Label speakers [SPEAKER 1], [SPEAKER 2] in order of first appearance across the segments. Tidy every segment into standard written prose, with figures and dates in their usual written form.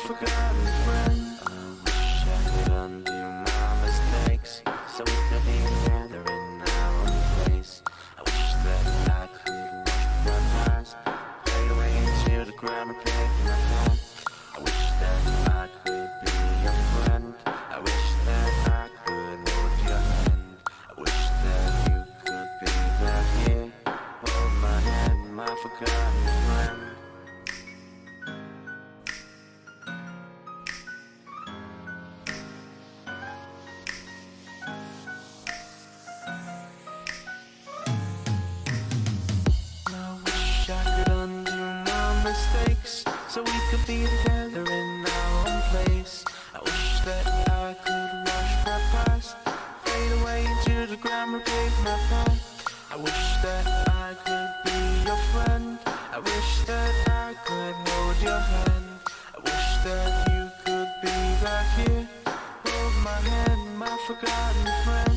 [SPEAKER 1] forgotten friend. I wish I could undo my mistakes, so we could be together in our own place. I wish that I could wash my past, fade away into the ground, repair my past. I wish that I could be your friend. I wish that I could hold your hand. I wish that you could be right here, hold my hand, my forgotten friend. Mistakes, so we could be together in our own place. I wish that I could wash my past, fade away into the ground, repair my past. I wish that I could be your friend. I wish that I could hold your hand. I wish that you could be right here, hold my hand, my forgotten friend.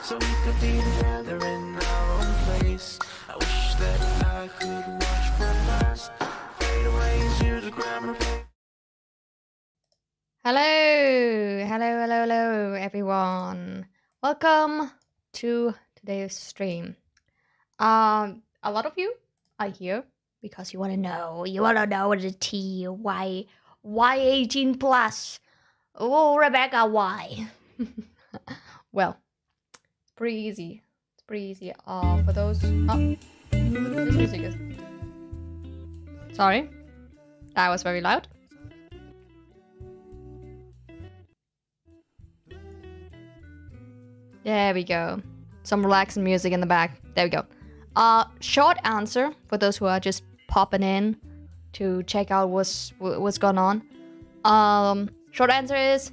[SPEAKER 1] So we could be together in our own place. I wish that I could wash my past, fade away into the ground.
[SPEAKER 2] Hello, everyone. Welcome to today's stream. A lot of you are here because you want to know the tea. Why 18 plus? Oh, Rebecca, why? Well, it's pretty easy. For those. Oh, this music is. Sorry, that was very loud. There we go. Some relaxing music in the back. There we go. Short answer for those who are just popping in to check out what's going on. Short answer is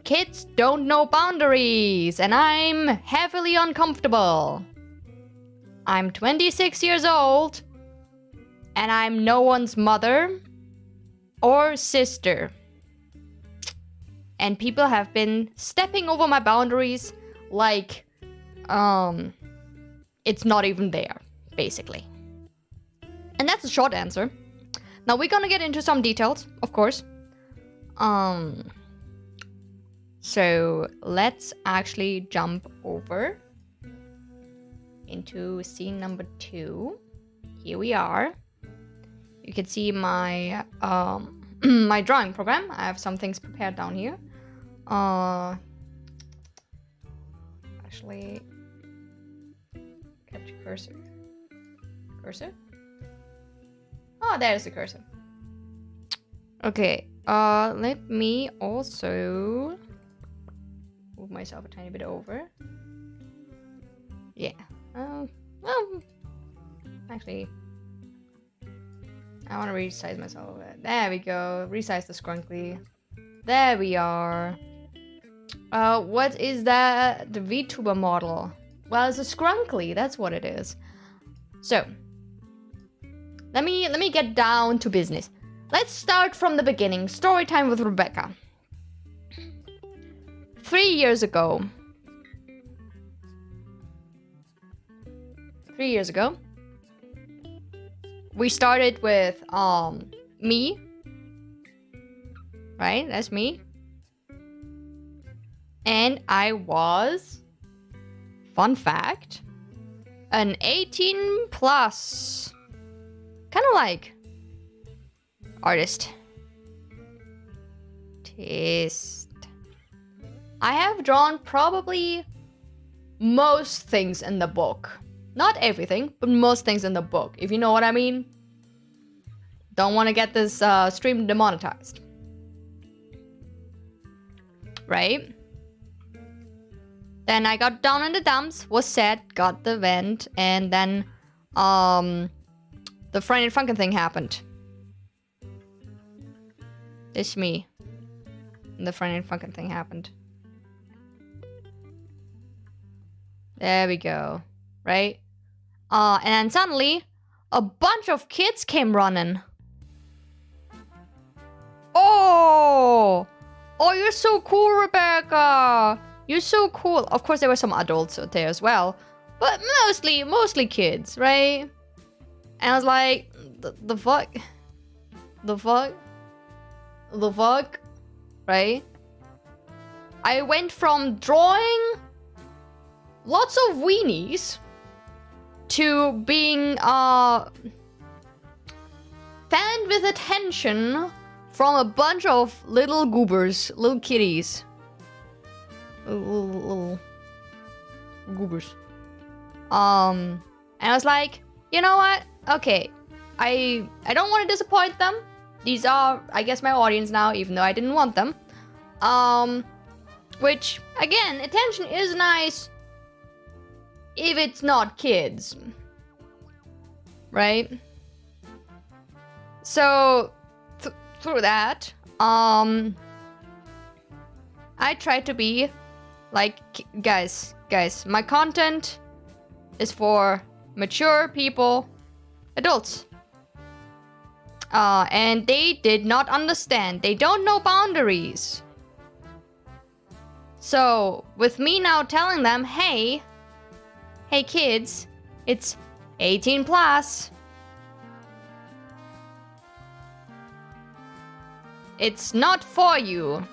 [SPEAKER 2] kids don't know boundaries, and I'm heavily uncomfortable. I'm 26 years old, and I'm no one's mother or sister. And people have been stepping over my boundaries like, it's not even there, basically. And that's a short answer. Now we're gonna get into some details, of course. So let's actually jump over into scene number 2. Here we are. You can see my my drawing program. I have some things prepared down here. Actually, capture cursor. Oh, there's the cursor. Okay. Let me also move myself a tiny bit over. Yeah. Well, actually, I want to resize myself. There we go. Resize the scrunkly. There we are. What is that? The VTuber model. Well, it's a scrunkly. That's what it is. So, let me get down to business. Let's start from the beginning. Story time with Rebecca. 3 years ago. we started with me, right? That's me. And I was, fun fact, an 18 plus kind of like artist. I have drawn probably most things in the book. Not everything, but most things in the book, if you know what I mean. Don't want to get this stream demonetized. Right? Then I got down in the dumps, was sad, got the vent, and then the Friday and Funkin' thing happened. It's me. And the Friday and Funkin' thing happened. There we go. Right? And then suddenly, a bunch of kids came running. Oh! Oh, you're so cool, Rebecca! You're so cool. Of course, there were some adults out there as well. But mostly kids, right? And I was like, the fuck? The fuck? The fuck? Right? I went from drawing lots of weenies to being fanned with attention from a bunch of little goobers, little kitties. Little goobers. And I was like, you know what? Okay, I don't want to disappoint them. These are, I guess, my audience now, even though I didn't want them. Which, again, attention is nice if it's not kids. Right? So, through that, I try to be like, guys, my content is for mature people, adults. And they did not understand. They don't know boundaries. So, with me now telling them, hey kids, it's 18 plus. It's not for you.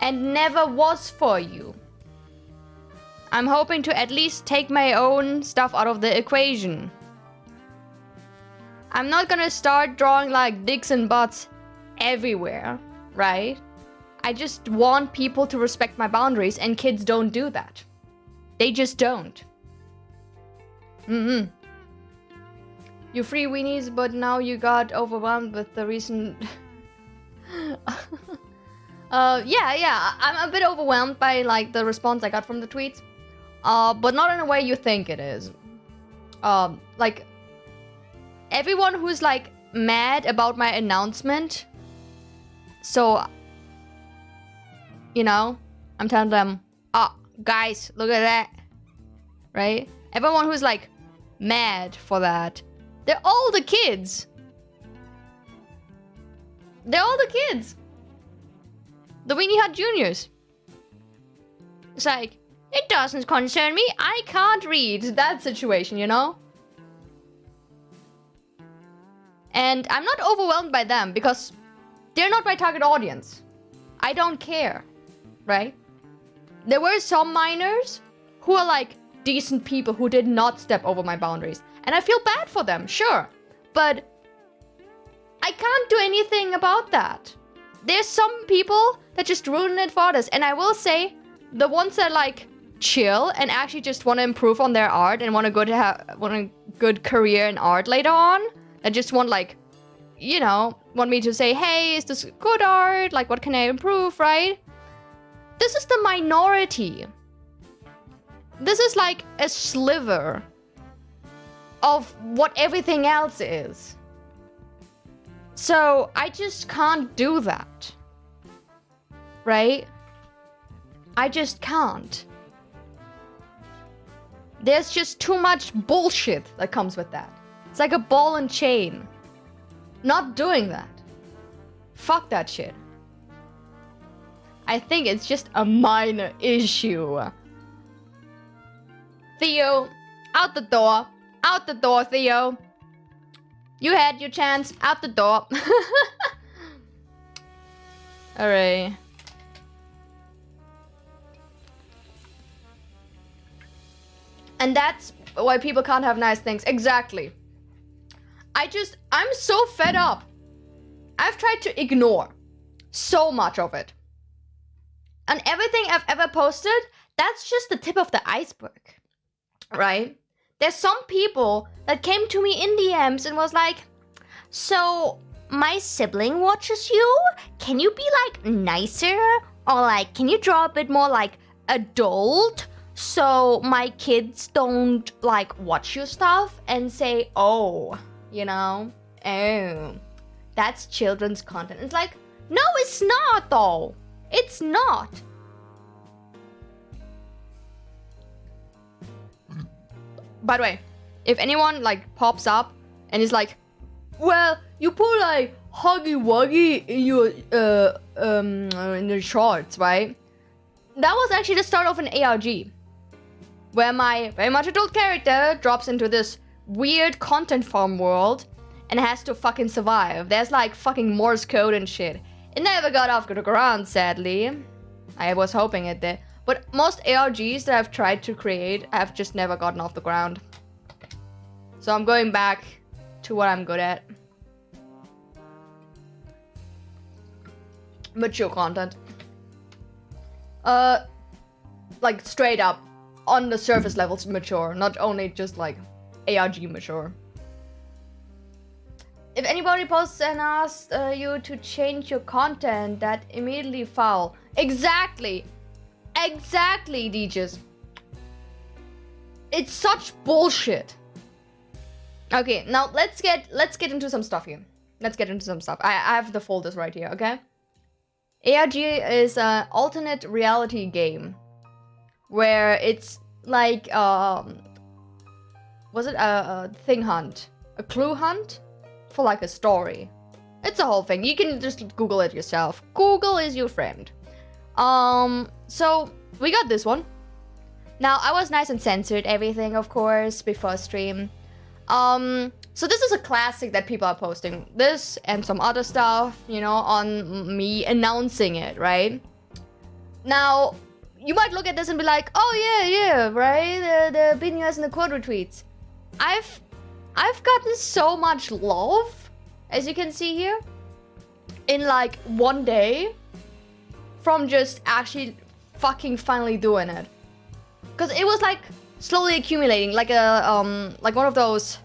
[SPEAKER 2] And never was for you. I'm hoping to at least take my own stuff out of the equation. I'm not gonna start drawing like dicks and butts everywhere, right? I just want people to respect my boundaries, and kids don't do that. They just don't. You free weenies, but now you got overwhelmed with the recent... yeah, I'm a bit overwhelmed by like the response I got from the tweets. But not in a way you think it is. Like, everyone who's like mad about my announcement, so, you know, I'm telling them, guys, look at that, right? Everyone who's like mad for that, they're all the kids. They're all the kids. The Weenie Hut Juniors. It's like, it doesn't concern me. I can't read. That situation, you know? And I'm not overwhelmed by them because they're not my target audience. I don't care, right? There were some minors who are like decent people who did not step over my boundaries. And I feel bad for them, sure. But I can't do anything about that. There's some people that just ruin it for others. And I will say, the ones that like chill and actually just want to improve on their art and want a good career in art later on, that just want like, you know, want me to say, hey, is this good art? Like, what can I improve, right? This is the minority. This is like a sliver of what everything else is. So I just can't do that, right? I just can't. There's just too much bullshit that comes with that. It's like a ball and chain. Not doing that. Fuck that shit. I think it's just a minor issue. Theo, out the door. Out the door, Theo. You had your chance. Out the door. Alright. And that's why people can't have nice things. Exactly. I'm so fed up. I've tried to ignore so much of it. And everything I've ever posted, that's just the tip of the iceberg. Right? There's some people that came to me in DMs and was like, so my sibling watches you? Can you be like nicer? Or like, can you draw a bit more like adult? So my kids don't like watch your stuff and say, oh, you know, oh, that's children's content. It's like, no, it's not though. It's not. By the way, if anyone like pops up and is like, well, you put like Huggy Wuggy in your in the shorts, right? That was actually the start of an ARG, where my very much adult character drops into this weird content farm world and has to fucking survive. There's like fucking Morse code and shit. It never got off the ground, sadly. I was hoping it did. But most ARGs that I've tried to create have just never gotten off the ground. So I'm going back to what I'm good at. Mature content. Like straight up, on the surface levels mature, not only just like ARG mature. If anybody posts and asks you to change your content, that immediately foul. Exactly. Exactly, DJs. It's such bullshit. Okay, now let's get into some stuff here. Let's get into some stuff. I have the folders right here, okay? ARG is an alternate reality game where it's like was it a thing hunt? A clue hunt for like a story. It's a whole thing. You can just Google it yourself. Google is your friend. So we got this one. Now I was nice and censored everything, of course, before stream. So this is a classic that people are posting. This and some other stuff, you know, on me announcing it, right? Now, you might look at this and be like, oh yeah, right? The BNUS and the quote retweets. I've gotten so much love, as you can see here, in like one day, from just actually fucking finally doing it. Cause it was like slowly accumulating, like a like one of those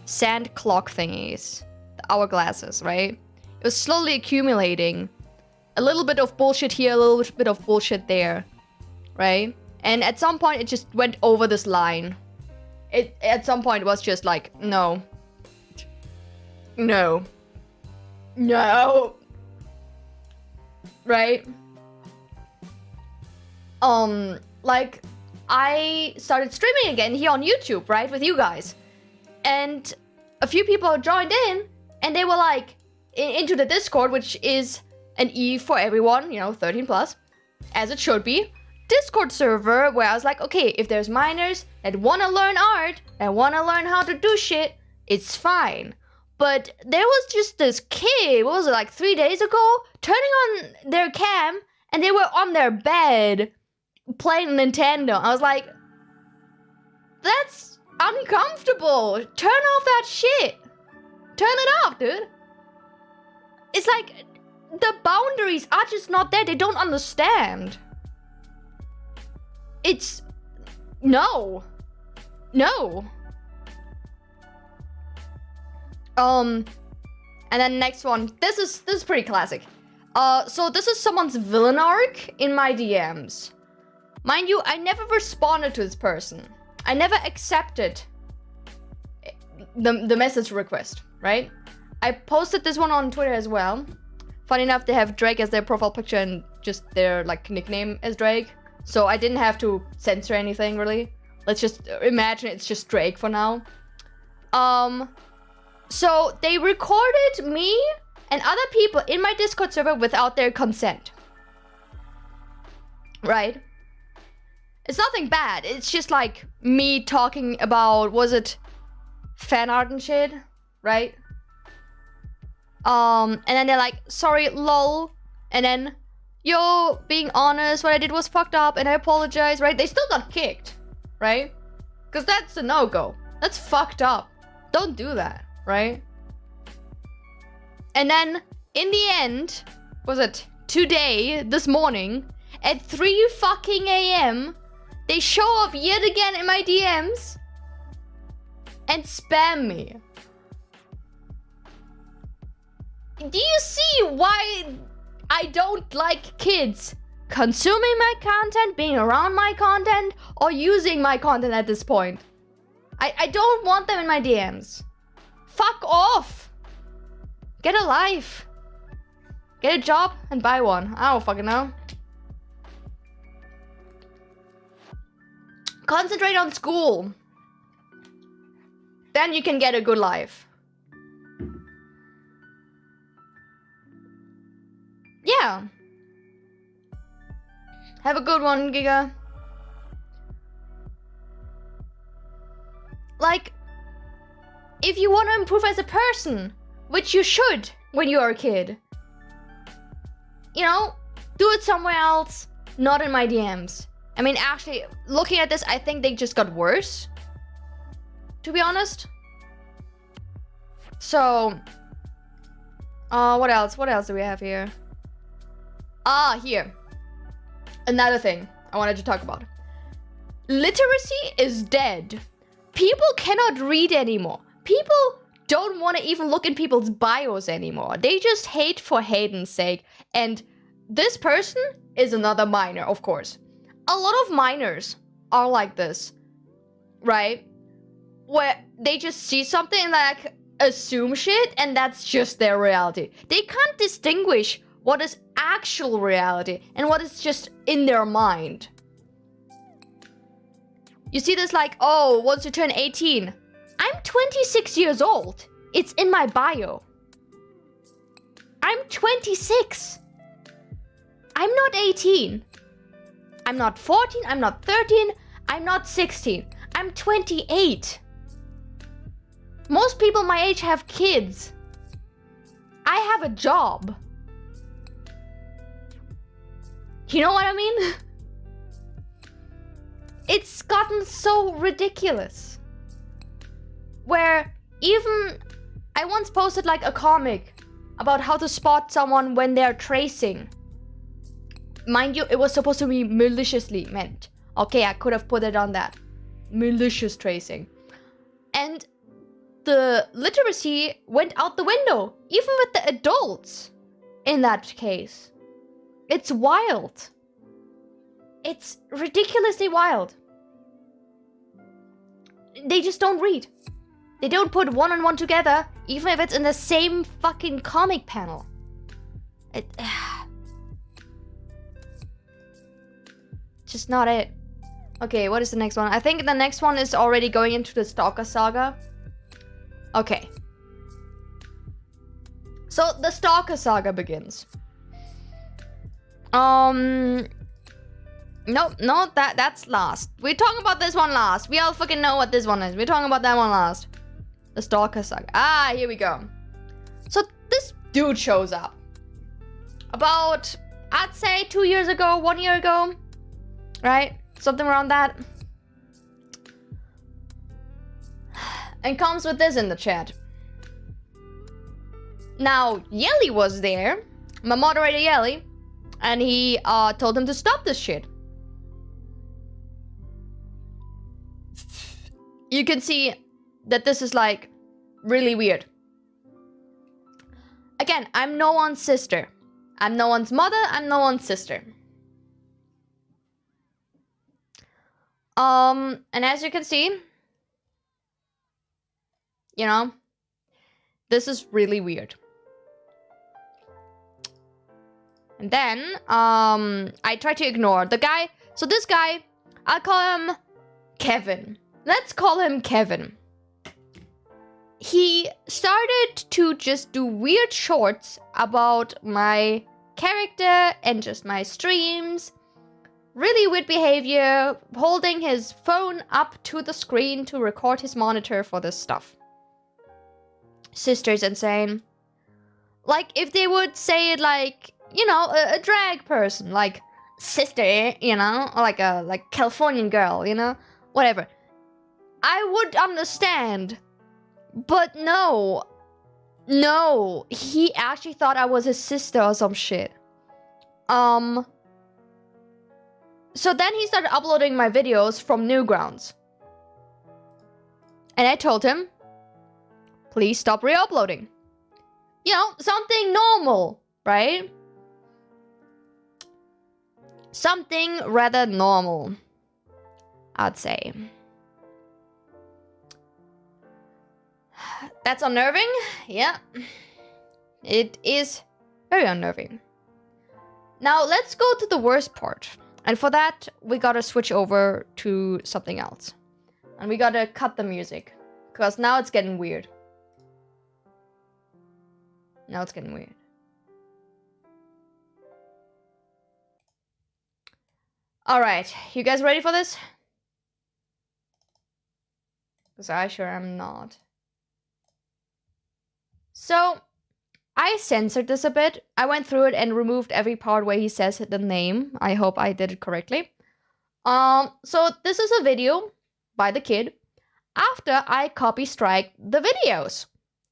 [SPEAKER 2] sand clock thingies, the hourglasses, right? It was slowly accumulating. A little bit of bullshit here, a little bit of bullshit there, right? And at some point it just went over this line. It at some point was just like, no. No. No. Right? Like, I started streaming again here on YouTube, right, with you guys. And a few people joined in, and they were like, into the Discord, which is an E for everyone, you know, 13 plus, as it should be. Discord server, where I was like, okay, if there's minors that want to learn art, that want to learn how to do shit, it's fine. But there was just this kid, what was it, like 3 days ago, turning on their cam, and they were on their bed playing Nintendo. I was like, that's uncomfortable. Turn off that shit. Turn it off, dude. It's like, the boundaries are just not there. They don't understand. It's... No. No. And then next one. This is pretty classic. So this is someone's villain arc in my DMs. Mind you, I never responded to this person. I never accepted the message request, right? I posted this one on Twitter as well. Funny enough, they have Drake as their profile picture and just their like nickname as Drake. So I didn't have to censor anything really. Let's just imagine it's just Drake for now. So they recorded me and other people in my Discord server without their consent. Right? It's nothing bad. It's just like me talking about, was it fan art and shit, right? And then they're like, sorry, lol. And then, yo, being honest, what I did was fucked up and I apologize, right? They still got kicked, right? Because that's a no-go. That's fucked up. Don't do that, right? And then, in the end, was it today, this morning, at 3 fucking a.m., they show up yet again in my DMs and spam me. Do you see why I don't like kids consuming my content, being around my content, or using my content at this point? I don't want them in my DMs. Fuck off. Get a life. Get a job and buy one. I don't fucking know. Concentrate on school. Then you can get a good life. Yeah. Have a good one, Giga. Like, if you want to improve as a person, which you should when you are a kid, you know, do it somewhere else, not in my DMs. I mean, actually, looking at this, I think they just got worse, to be honest. So, what else? What else do we have here? Here. Another thing I wanted to talk about. Literacy is dead. People cannot read anymore. People don't want to even look in people's bios anymore. They just hate for hating's sake. And this person is another minor, of course. A lot of minors are like this, right? Where they just see something and like assume shit, and that's just their reality. They can't distinguish what is actual reality and what is just in their mind. You see this like, oh, once you turn 18, I'm 26 years old. It's in my bio. I'm 26. I'm not 18. I'm not 14, I'm not 13, I'm not 16. I'm 28. Most people my age have kids. I have a job. You know what I mean? It's gotten so ridiculous. Where even I once posted like a comic about how to spot someone when they're tracing. Mind you, it was supposed to be maliciously meant. Okay, I could have put it on that. Malicious tracing. And the literacy went out the window, even with the adults in that case. It's wild. It's ridiculously wild. They just don't read. They don't put one on one together, even if it's in the same fucking comic panel. Just not it. Okay, what is the next one? I think the next one is already going into the Stalker saga. Okay. So the Stalker saga begins. No, that's last. We're talking about this one last. We all fucking know what this one is. We're talking about that one last. The Stalker saga. Here we go. So this dude shows up. About, I'd say 2 years ago, 1 year ago. Right? Something around that. And comes with this in the chat. Now, Yelly was there. My moderator Yelly. And he told him to stop this shit. You can see that this is like really weird. Again, I'm no one's sister. I'm no one's mother. I'm no one's sister. And as you can see, you know, this is really weird. And then, I try to ignore the guy. So this guy, I'll call him Kevin. Let's call him Kevin. He started to just do weird shorts about my character and just my streams, really weird behavior, holding his phone up to the screen to record his monitor for this stuff. Sister's insane. Like, if they would say it like, you know, a drag person, like, sister, you know, or like a Californian girl, you know, whatever. I would understand. But no, he actually thought I was his sister or some shit. So then he started uploading my videos from Newgrounds. And I told him, please stop re-uploading. You know, something normal, right? Something rather normal, I'd say. That's unnerving, yeah. It is very unnerving. Now, let's go to the worst part. And for that, we gotta switch over to something else. And we gotta cut the music. Because now it's getting weird. Now it's getting weird. Alright, you guys ready for this? Because I sure am not. So, I censored this a bit. I went through it and removed every part where he says the name. I hope I did it correctly. So this is a video by the kid after I copy strike the videos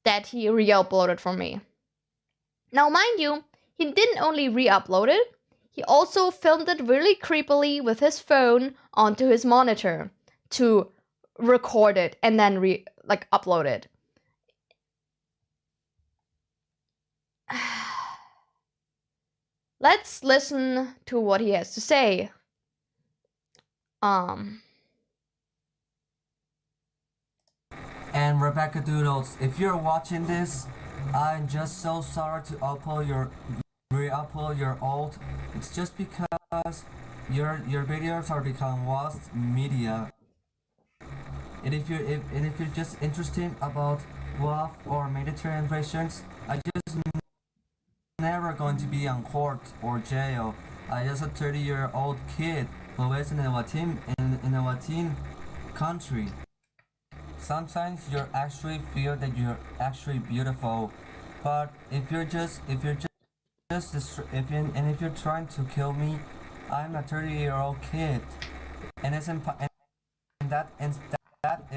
[SPEAKER 2] that he re-uploaded for me. Now, mind you, he didn't only re-upload it, he also filmed it really creepily with his phone onto his monitor to record it and then upload it. Let's listen to what he has to say.
[SPEAKER 3] And Rebecca Doodles, if you're watching this, I'm just so sorry to re-upload your old. It's just because your videos are becoming lost media. And if you're just interested about Gulf or Mediterranean versions, I just never going to be on court or jail. I just a 30-year-old kid who is in a Latin country. Sometimes you actually feel that you're actually beautiful, but if you're trying to kill me, I'm a 30-year-old kid, and that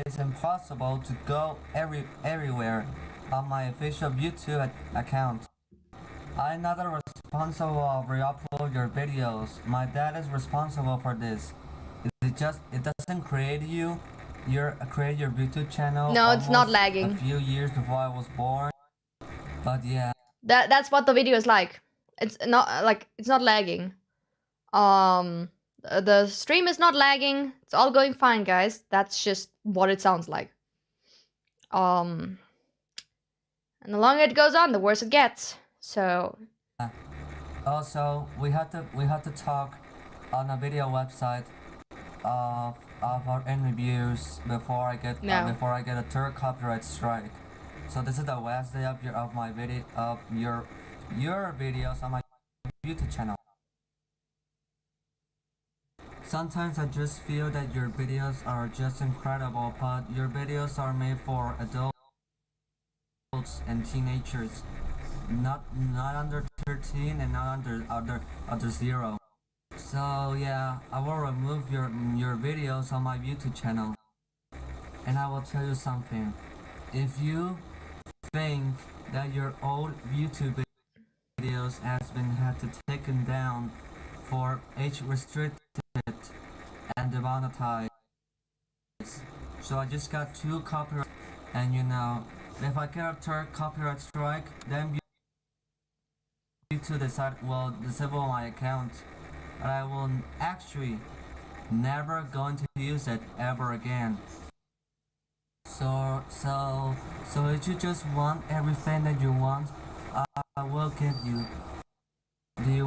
[SPEAKER 3] is impossible to go everywhere on my official YouTube account. I'm not responsible of re-upload your videos. My dad is responsible for this. It doesn't create you. Create your YouTube channel.
[SPEAKER 2] No, it's not lagging.
[SPEAKER 3] A few years before I was born. But yeah.
[SPEAKER 2] That's what the video is like. It's not lagging. The stream is not lagging. It's all going fine, guys. That's just what it sounds like. And the longer it goes on, the worse it gets. So.
[SPEAKER 3] Also, we have to talk on a video website of our interviews before I get a third copyright strike. So this is the last day of my video of your videos on my YouTube channel. Sometimes I just feel that your videos are just incredible, but your videos are made for adults and teenagers, not under 13 and not under 0. So yeah, I will remove your videos on my YouTube channel. And I will tell you something. If you think that your old YouTube videos had to taken down for age restricted and demonetized, so I just got 2 copyright, and you know, if I get a third copyright strike, then YouTube will disable my account, and I will actually never going to use it ever again. So if you just want everything that you want, I will give you. Do you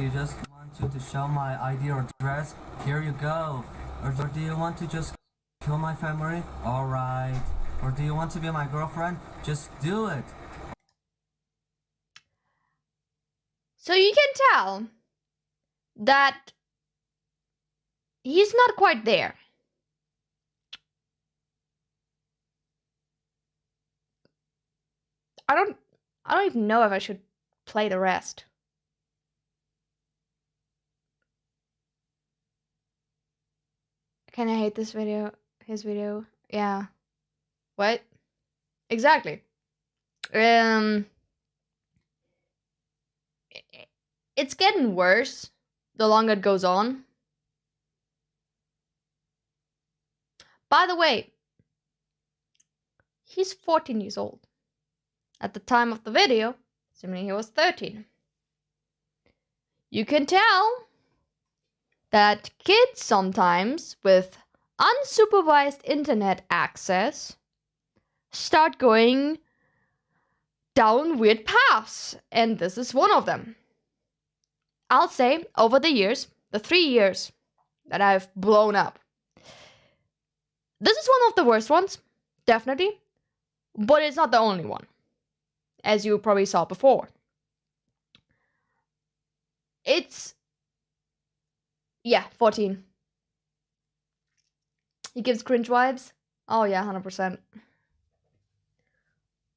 [SPEAKER 3] just want to show my ID or address? Here you go. Or do you want to just kill my family? Alright. Or do you want to be my girlfriend? Just do it.
[SPEAKER 2] So you can tell that he's not quite there. I don't even know if I should play the rest. Can I hate this video? His video? Yeah. What? Exactly. It's getting worse the longer it goes on. By the way, he's 14 years old. At the time of the video, assuming he was 13. You can tell that kids sometimes, with unsupervised internet access, start going down weird paths, and this is one of them. I'll say, over the years, the 3 years that I've blown up, this is one of the worst ones, definitely, but it's not the only one, as you probably saw before. It's, yeah, 14. He gives cringe vibes. Oh yeah, 100%.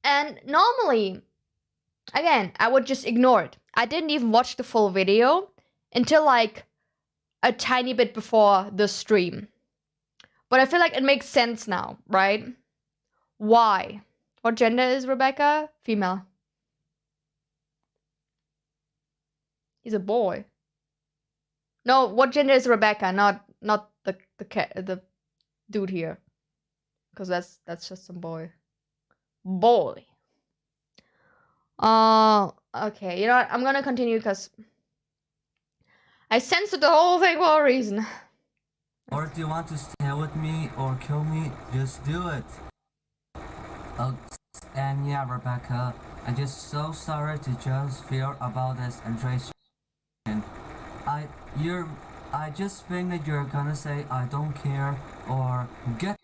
[SPEAKER 2] And normally, again, I would just ignore it. I didn't even watch the full video until like a tiny bit before the stream. But I feel like it makes sense now, right? Why? What gender is Rebecca? Female. He's a boy. No, what gender is Rebecca? Not the dude here. Because that's just some boy. Boy. Okay, you know what? I'm gonna continue because I censored the whole thing for a reason.
[SPEAKER 3] Or do you want to stay with me or kill me? Just do it. And yeah, Rebecca, I'm just so sorry to just feel about this interaction. I just think that you're gonna say I don't care or get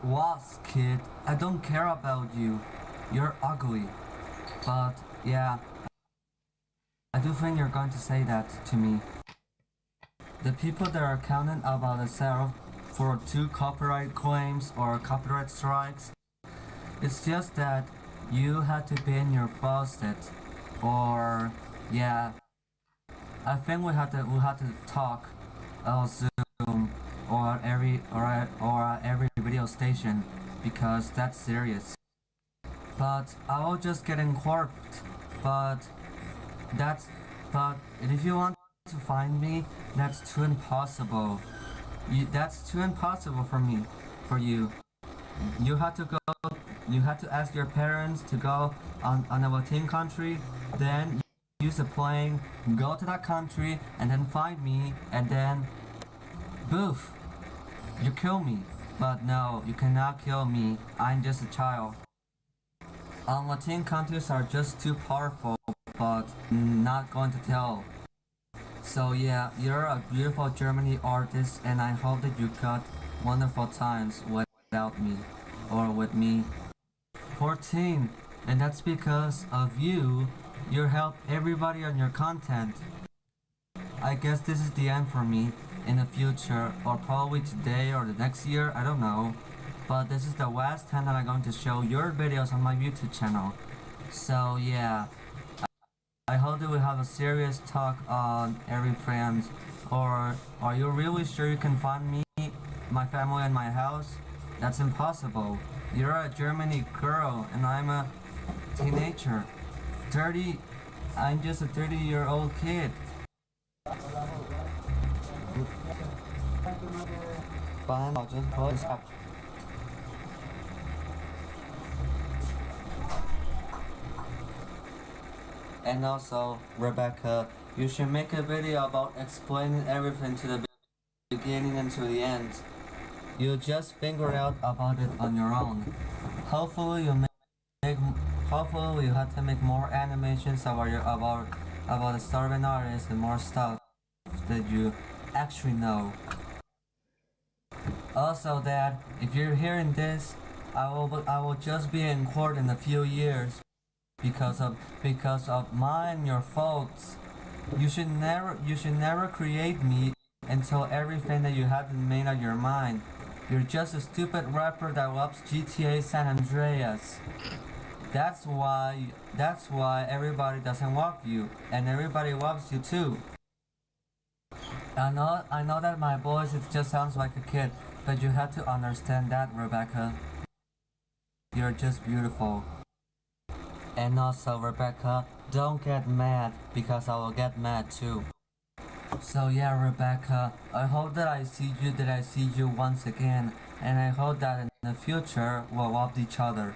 [SPEAKER 3] lost, kid. I don't care about you. You're ugly. But yeah, I do think you're going to say that to me. The people that are counting about themselves for 2 copyright claims or copyright strikes, it's just that you had to be in your faucet, or yeah, I think we had to talk on Zoom or every video station because that's serious. But I will just get incorporated. But if you want to find me, that's too impossible. That's too impossible for me, for you. You had to ask your parents to go on a Latin country, then use a plane, go to that country, and then find me, and then, boof, you kill me. But no, you cannot kill me. I'm just a child. Latin countries are just too powerful, but not going to tell. So yeah, you're a beautiful Germany artist, and I hope that you got wonderful times without me, or with me. 14, and that's because of you. You helped everybody on your content. I guess this is the end for me in the future, or probably today or the next year, I don't know. But this is the last time that I'm going to show your videos on my YouTube channel. So yeah, I hope that we have a serious talk on every friend. Or are you really sure you can find me, my family, and my house? That's impossible. You're a Germany girl and I'm a teenager. 30, I'm just a 30-year-old kid. Fine, I'll just close up. And also, Rebecca, you should make a video about explaining everything to the beginning and to the end. You just figure out about it on your own. Hopefully you have to make more animations about the starving artist and more stuff that you actually know. Also, Dad, if you're hearing this, I will just be in court in a few years because of mine, your faults. You should never create me and tell everything that you haven't made up your mind. You're just a stupid rapper that loves GTA San Andreas. That's why everybody doesn't love you, and everybody loves you too. I know that my voice it just sounds like a kid, but you have to understand that, Rebecca. You're just beautiful. And also, Rebecca, don't get mad because I will get mad too. So yeah, Rebecca, I hope that I see you once again, and I hope that in the future we'll love each other.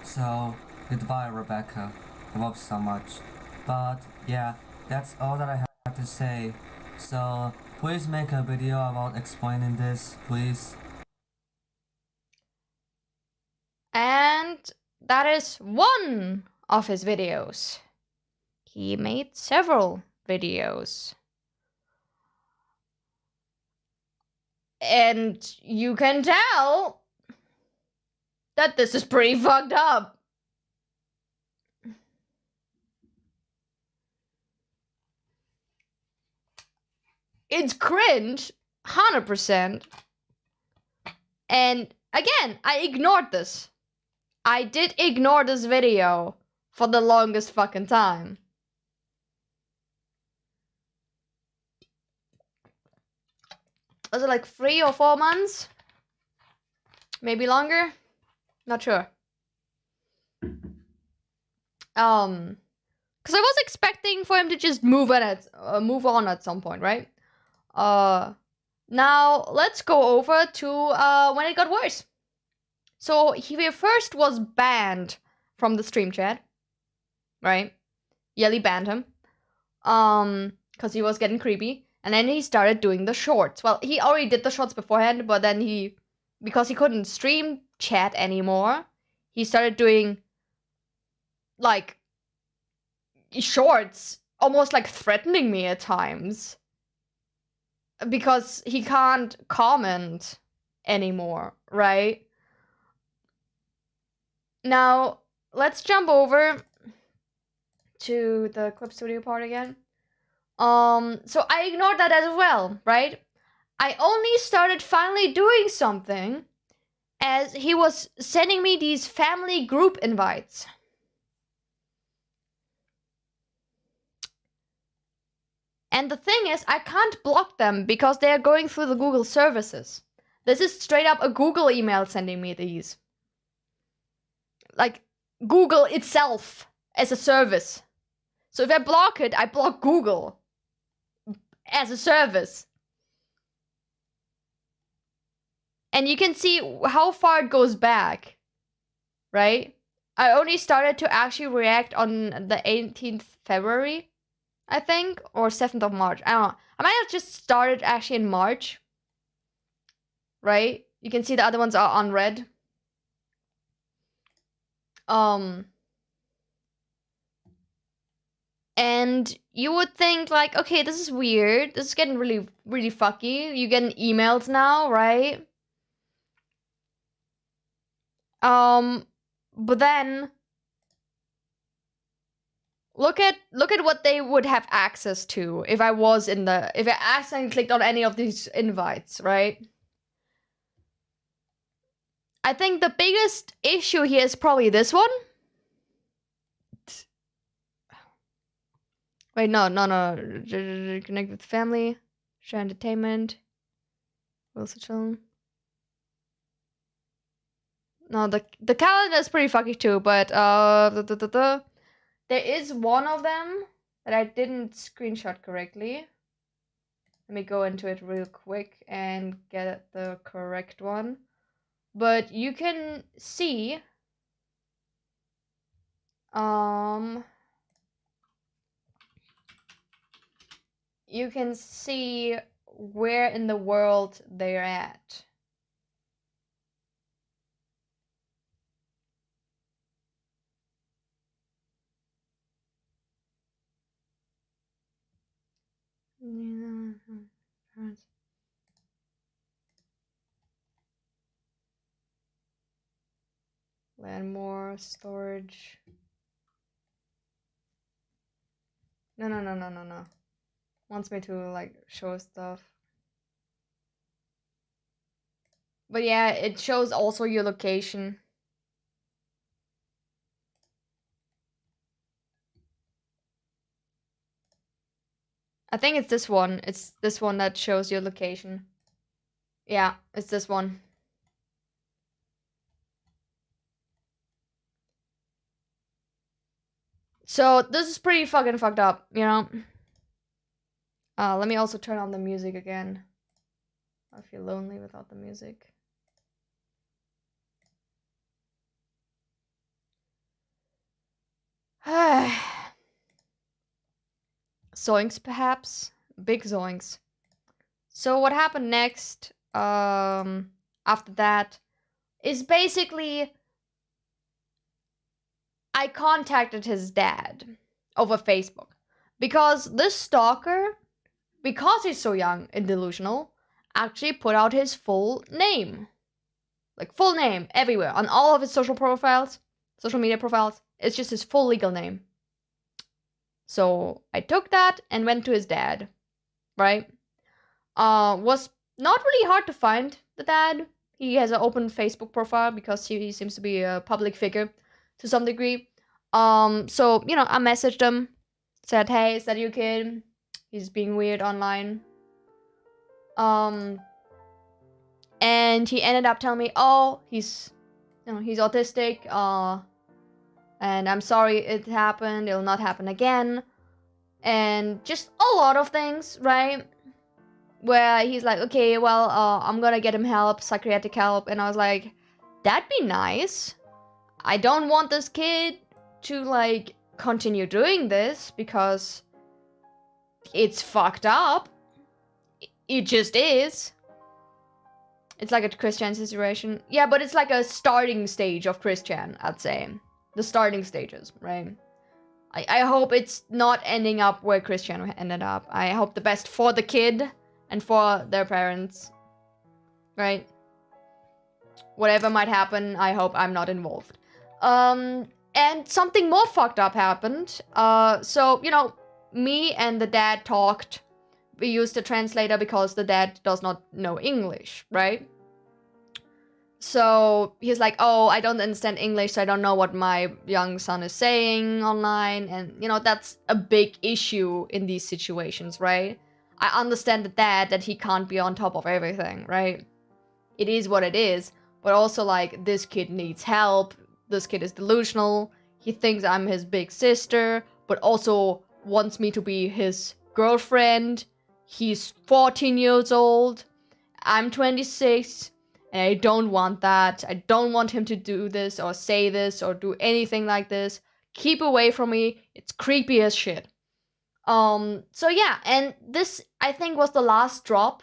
[SPEAKER 3] So goodbye, Rebecca. I love you so much. But yeah, that's all that I have to say. So please make a video about explaining this, please.
[SPEAKER 2] And that is one of his videos. He made several videos. And you can tell that this is pretty fucked up. It's cringe, 100%. And again, I ignored this. I did ignore this video for the longest fucking time. Was it like 3 or 4 months? Maybe longer? Not sure. Because I was expecting for him to just move on at some point, right? Now let's go over to when it got worse. So he first was banned from the stream chat, right? Yelly banned him, because he was getting creepy, and then he started doing the shorts. Well, he already did the shorts beforehand, but then because he couldn't stream chat anymore, he started doing like shorts, almost like threatening me at times, because he can't comment anymore, right? Now, let's jump over to the clip studio part again. So I ignored that as well, right? I only started finally doing something as he was sending me these family group invites. And the thing is, I can't block them because they are going through the Google services. This is straight up a Google email sending me these. Like, Google itself as a service. So if I block it, I block Google as a service. And you can see how far it goes back, right? I only started to actually react on the 18th February, I think, or 7th of March. I don't know. I might have just started actually in March, right? You can see the other ones are unread. And you would think like, okay, this is weird. This is getting really, really fucky. You getting emails now, right? But then look at what they would have access to if I accidentally clicked on any of these invites, right? I think the biggest issue here is probably this one. Wait, no. Connect with family, share entertainment. Will children. No, the calendar is pretty fucky too, but there is one of them that I didn't screenshot correctly. Let me go into it real quick and get the correct one. But you can see you can see where in the world they're at. Land more storage. No. wants me to like show stuff. But yeah, it shows also your location. I think it's this one. It's this one that shows your location. Yeah, it's this one. So this is pretty fucking fucked up, you know? Let me also turn on the music again. I feel lonely without the music. Zoinks, perhaps? Big zoinks. So what happened next, after that, is basically I contacted his dad over Facebook. Because this stalker, because he's so young and delusional, actually put out his full name. Like, full name, everywhere. On all of his social media profiles, it's just his full legal name. So I took that and went to his dad, right? Was not really hard to find the dad. He has an open Facebook profile because he seems to be a public figure to some degree. So, you know, I messaged him, said, hey, is that your kid? He's being weird online. And he ended up telling me, oh, he's autistic, and I'm sorry it happened, it'll not happen again. And just a lot of things, right? Where he's like, okay, well, I'm gonna get him help, psychiatric help. And I was like, that'd be nice. I don't want this kid to, like, continue doing this because it's fucked up. It just is. It's like a Christian situation. Yeah, but it's like a starting stage of Christian, I'd say. The starting stages, right? I hope it's not ending up where Christian ended up. I hope the best for the kid and for their parents, right? Whatever might happen, I hope I'm not involved. And something more fucked up happened. So, you know, me and the dad talked. We used a translator because the dad does not know English, right? So he's like, oh, I don't understand English, so I don't know what my young son is saying online. And, you know, that's a big issue in these situations, right? I understand the dad that he can't be on top of everything, right? It is what it is. But also, like, this kid needs help. This kid is delusional. He thinks I'm his big sister, but also wants me to be his girlfriend. He's 14 years old. I'm 26. And I don't want that. I don't want him to do this or say this or do anything like this. Keep away from me. It's creepy as shit. So yeah, and this, I think, was the last drop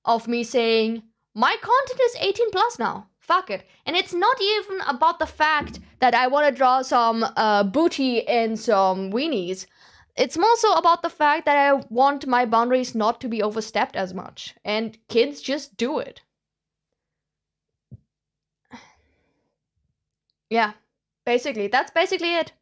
[SPEAKER 2] of me saying, my content is 18 plus now. Fuck it. And it's not even about the fact that I want to draw some booty and some weenies. It's more so about the fact that I want my boundaries not to be overstepped as much. And kids just do it. Yeah, basically, that's basically it.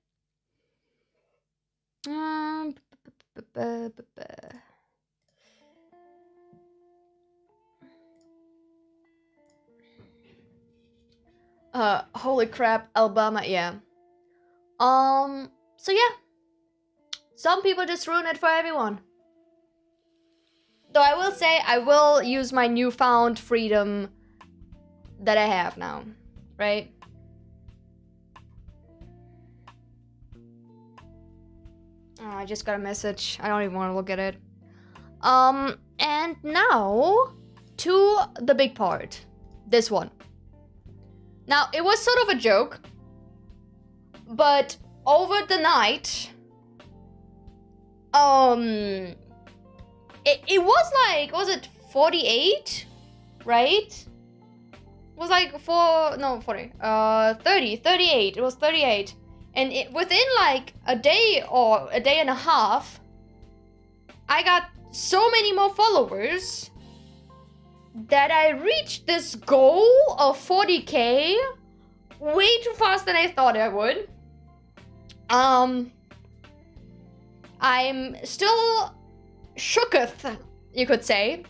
[SPEAKER 2] Holy crap, Alabama, yeah. So yeah. Some people just ruin it for everyone. Though I will say, I will use my newfound freedom that I have now, right? Oh, I just got a message. I don't even want to look at it. And now to the big part. This one. Now, it was sort of a joke, but over the night, it was like, was it 48, right? It was like 38. It was 38. And within like a day or a day and a half, I got so many more followers that I reached this goal of 40k way too fast than I thought I would. I'm still shooketh, you could say.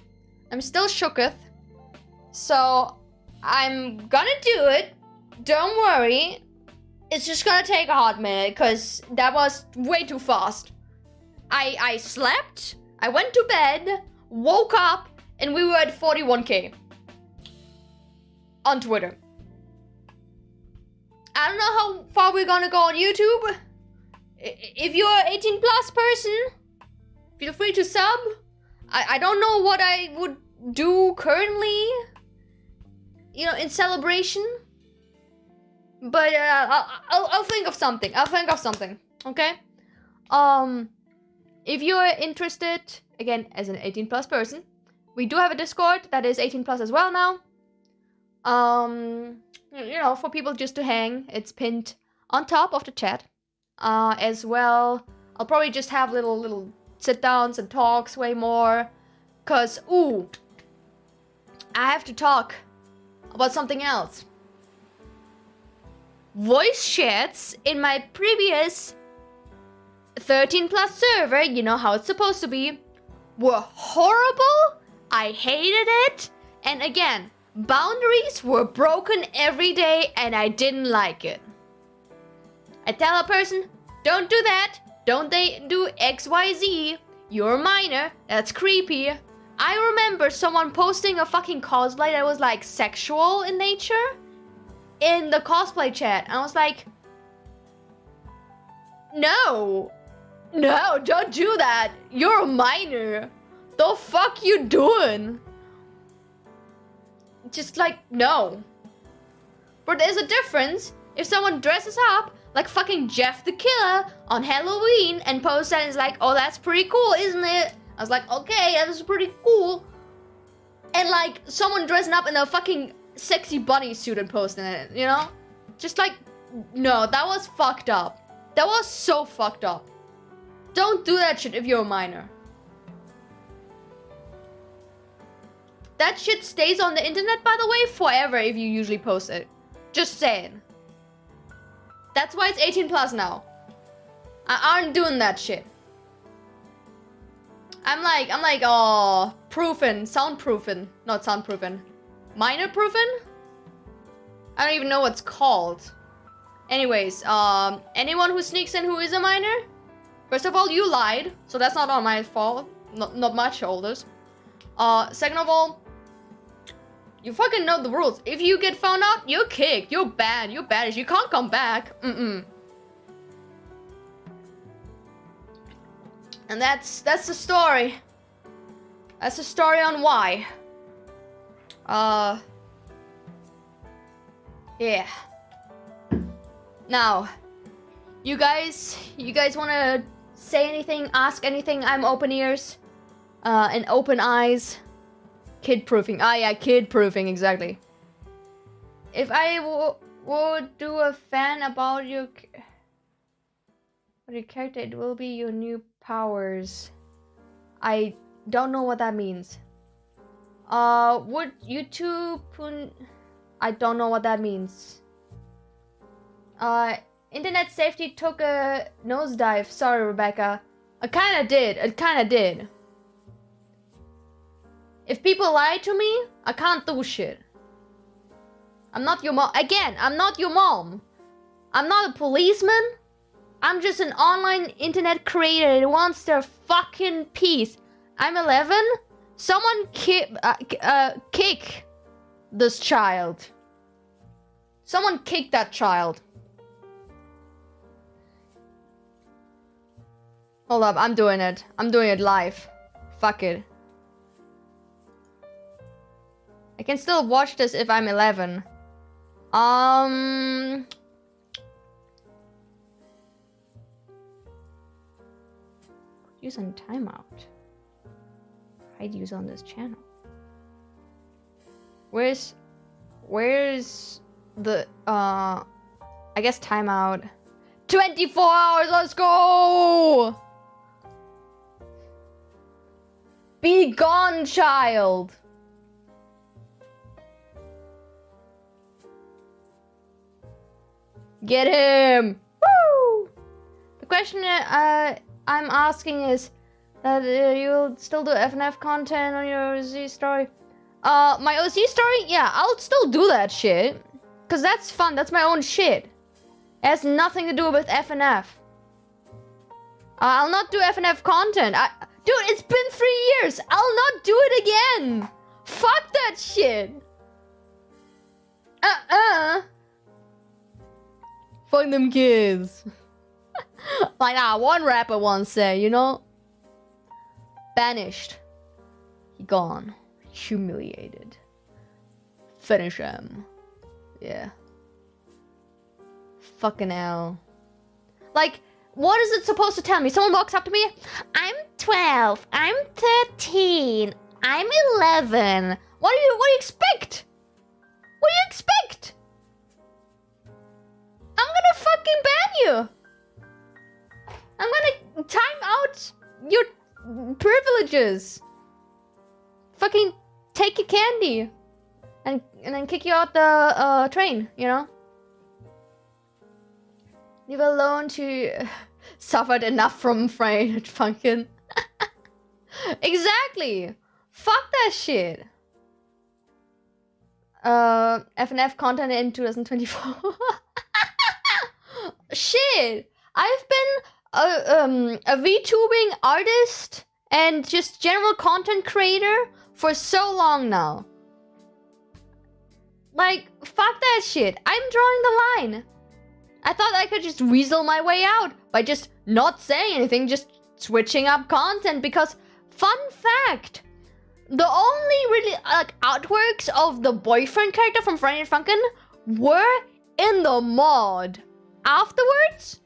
[SPEAKER 2] I'm still shooketh. So I'm gonna do it. Don't worry. It's just gonna take a hot minute because that was way too fast. I slept, I went to bed, woke up, and we were at 41k on Twitter. I don't know how far we're gonna go on YouTube. If you're an 18 plus person, feel free to sub. I don't know what I would do currently, you know, in celebration. But I'll think of something. Okay? If you're interested, again, as an 18 plus person, we do have a Discord that is 18 plus as well now. You know, for people just to hang. It's pinned on top of the chat. As well, I'll probably just have little sit-downs and talks way more. Cause, ooh, I have to talk about something else. Voice chats in my previous 13 plus server, you know how it's supposed to be, were horrible. I hated it. And again, boundaries were broken every day and I didn't like it. I tell a person, don't do that. Don't they do XYZ? You're a minor. That's creepy. I remember someone posting a fucking cosplay that was like sexual in nature in the cosplay chat. I was like, no, don't do that. You're a minor. The fuck you doing? Just like, no. But there's a difference if someone dresses up like fucking Jeff the Killer on Halloween and posts that and is like, oh, that's pretty cool, isn't it? I was like, okay, that is pretty cool. And like someone dressing up in a fucking sexy bunny suit and posting it, you know? Just like, no, that was fucked up. That was so fucked up. Don't do that shit if you're a minor. That shit stays on the internet, by the way, forever if you usually post it. Just saying. That's why it's 18 plus now. I aren't doing that shit. I'm like, oh, soundproofing. Not soundproofing. Minor proofing? I don't even know what's called. Anyways, anyone who sneaks in who is a minor? First of all, you lied, so that's not on my fault. Not my shoulders. Second of all, you fucking know the rules. If you get found out, you're kicked. You're bad. You're bad. You can't come back. And that's the story. That's the story on why. Yeah. Now, you guys wanna say anything, ask anything? I'm open ears, and open eyes. Kid proofing. Ah, yeah, kid proofing, exactly. If I would do a fan about your character, it will be your new powers. I don't know what that means. Would YouTube... I don't know what that means. Internet safety took a nosedive. Sorry, Rebecca. It kinda did. If people lie to me, I can't do shit. I'm not your mom. Again, I'm not your mom. I'm not a policeman. I'm just an online internet creator that wants their fucking peace. I'm 11. Someone kick this child. Someone kick that child. Hold up, I'm doing it. I'm doing it live. Fuck it. I can still watch this if I'm 11. Use on timeout. Hide use on this channel. Where's the I guess timeout. 24 hours, let's go! Be gone, child! Get him! Woo! The question I'm asking is, that you'll still do FNF content on your OC story. My OC story? Yeah, I'll still do that shit. Cause that's fun, that's my own shit. It has nothing to do with FNF. I'll not do FNF content. Dude, it's been 3 years. I'll not do it again. Fuck that shit. Fuck them kids. Like one rapper once said, you know? Banished. He gone. Humiliated. Finish him. Yeah. Fucking hell. Like, what is it supposed to tell me? Someone walks up to me. I'm 12. I'm 13. I'm 11. What do you expect? What do you expect? I'm gonna fucking ban you. I'm gonna time out your privileges. Fucking take your candy. And then kick you out the train, you know? Leave alone to suffered enough from Fried Funkin'. Exactly. Fuck that shit. FNF content in 2024. Shit. I've been a VTubing artist and just general content creator for so long now. Like, fuck that shit. I'm drawing the line. I thought I could just weasel my way out by just not saying anything, just switching up content because, fun fact, the only really artworks of the boyfriend character from Friday Funkin' were in the mod. Afterwards,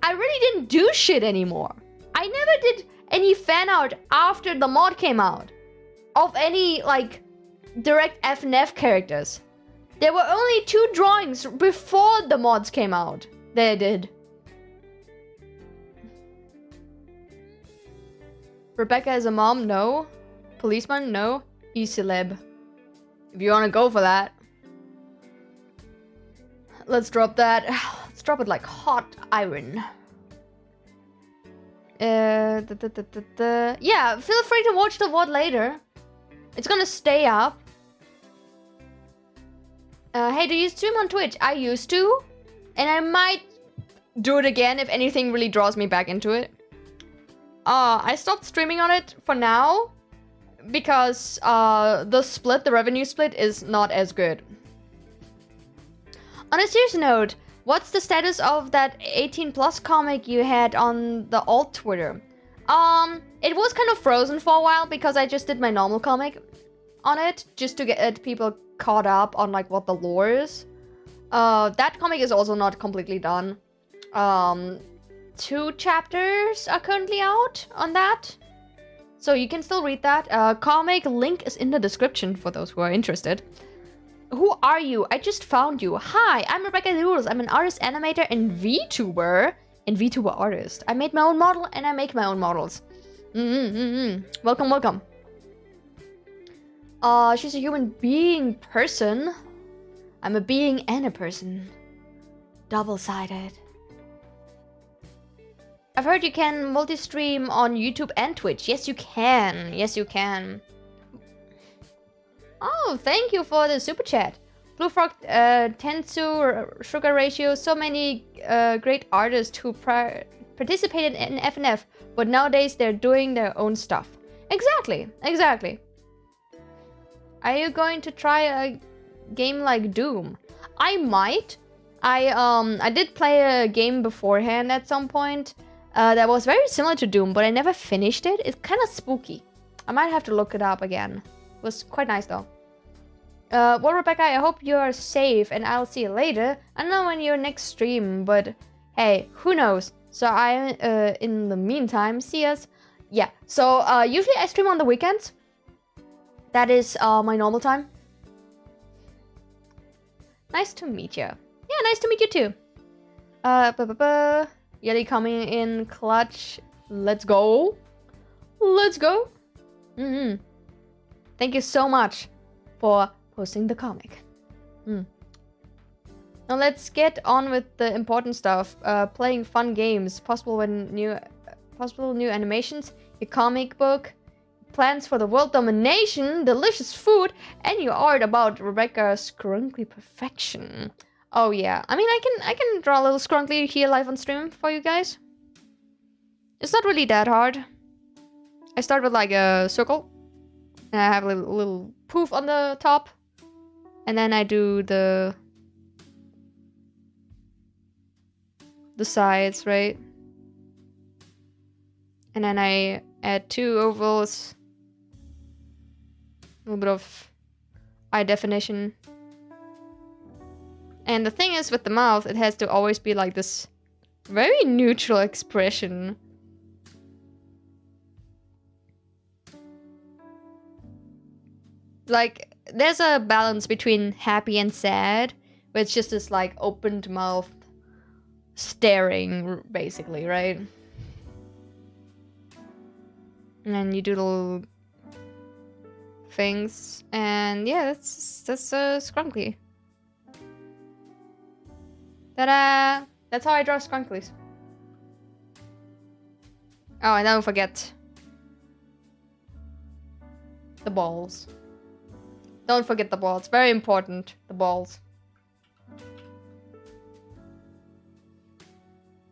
[SPEAKER 2] I really didn't do shit anymore. I never did any fan art after the mod came out of any like direct FNF characters. There were only 2 drawings before the mods came out that I did. Rebecca is a mom? No. Policeman? No. E-celeb. If you wanna go for that. Let's drop that. Let's drop it like hot iron. Yeah, feel free to watch the VOD later. It's gonna stay up. Hey, do you stream on Twitch? I used to. And I might do it again if anything really draws me back into it. I stopped streaming on it for now. Because the revenue split is not as good. On a serious note, what's the status of that 18+ comic you had on the alt Twitter? It was kind of frozen for a while because I just did my normal comic on it, just to get people caught up on like what the lore is. That comic is also not completely done. 2 chapters are currently out on that, so you can still read that. Comic link is in the description for those who are interested. Who are you? I just found you. Hi, I'm Rebecca Doodles. I'm an artist, animator, and VTuber. And VTuber artist. I made my own model and I make my own models. Welcome, welcome. She's a human being person. I'm a being and a person. Double-sided. I've heard you can multi-stream on YouTube and Twitch. Yes, you can. Yes, you can. Oh, thank you for the super chat. Blue Frog, Tensu, Sugar Ratio, so many great artists who participated in FNF, but nowadays they're doing their own stuff. Exactly, exactly. Are you going to try a game like Doom? I might. I did play a game beforehand at some point that was very similar to Doom, but I never finished it. It's kind of spooky. I might have to look it up again. It was quite nice though. Well, Rebecca, I hope you're safe and I'll see you later. I don't know when your next stream, but hey, who knows? So in the meantime, see us. Yeah, so usually I stream on the weekends. That is my normal time. Nice to meet you. Yeah, nice to meet you too. Yeti coming in clutch. Let's go. Let's go. Thank you so much for posting the comic. Now let's get on with the important stuff. Playing fun games, possible when new possible new animations, your comic book, plans for the world domination, delicious food, and your art about Rebecca's scrunkly perfection. Oh yeah, I mean I can draw a little scrunkly here live on stream for you guys. It's not really that hard. I start with like a circle, and I have a little poof on the top, and then I do the sides, right? And then I add 2 ovals, a little bit of eye definition. And the thing is with the mouth, it has to always be like this very neutral expression. Like, there's a balance between happy and sad, where it's just this like opened mouth staring, basically, right? And you do the little things, and yeah, that's scrunkly. Ta-da! That's how I draw scrunklies. Oh, and don't forget the balls. Don't forget the balls. Very important, the balls.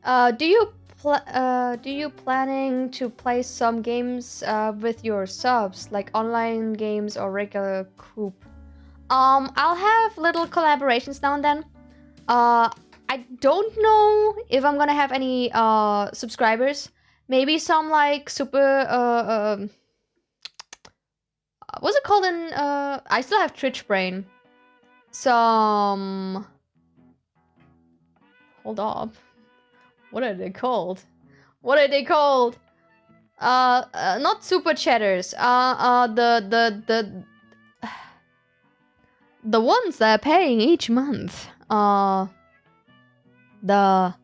[SPEAKER 2] Do you planning to play some games with your subs, like online games or regular coop? I'll have little collaborations now and then. I don't know if I'm gonna have any subscribers. Maybe some like super what's it called in I still have Twitch brain. Some hold up. What are they called? What are they called? Not super chatters. The ones that are paying each month. The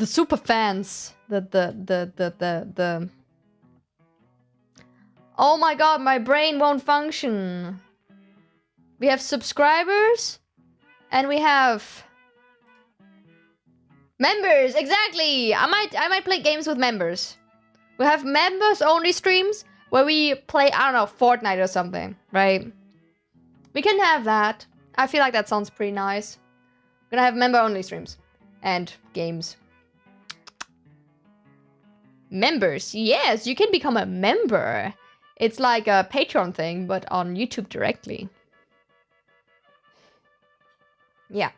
[SPEAKER 2] super fans. The Oh my god, my brain won't function. We have subscribers and we have members. Exactly. I might play games with members. We have members only streams where we play, I don't know, Fortnite or something, right? We can have that. I feel like that sounds pretty nice. We're gonna have member only streams and games. Members, yes, you can become a member. It's like a Patreon thing, but on YouTube directly. Yeah.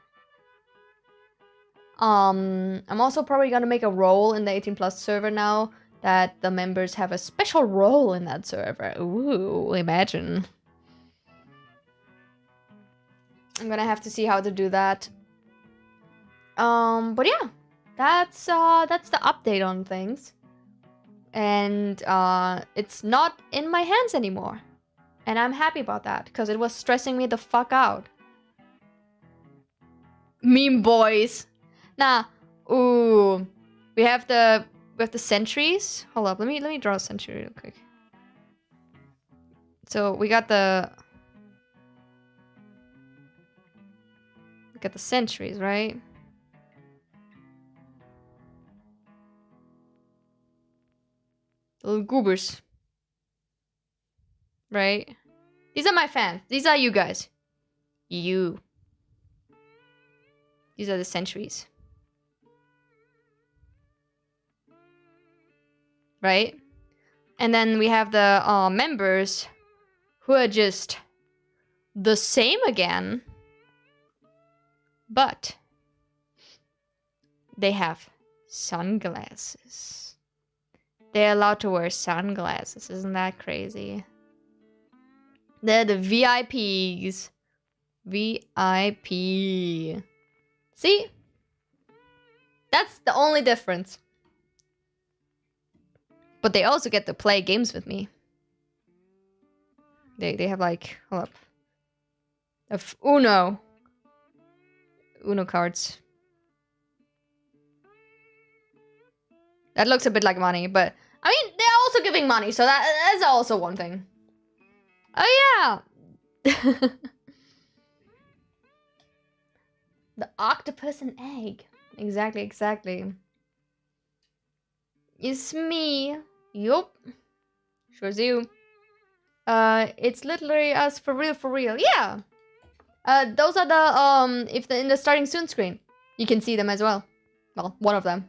[SPEAKER 2] I'm also probably gonna make a role in the 18+ server now that the members have a special role in that server. Ooh, imagine. I'm gonna have to see how to do that. But yeah, that's the update on things. And it's not in my hands anymore. And I'm happy about that, because it was stressing me the fuck out. Meme boys. Nah, ooh. We have the sentries. Hold up, let me draw a sentry real quick. So we got the sentries, right? The little goobers. Right? These are my fans. These are you guys. You. These are the sentries. Right? And then we have the members who are just the same again, but they have sunglasses. They're allowed to wear sunglasses. Isn't that crazy? They're the VIPs. VIP. See? That's the only difference. But they also get to play games with me. They have like, hold up. Of Uno cards. That looks a bit like money, but I mean, they're also giving money, so that's also one thing. Oh yeah. The octopus and egg. Exactly. It's me. Yup. Sure's you. It's literally us for real. Yeah. Those are the if the in the starting soon screen. You can see them as well. Well, one of them.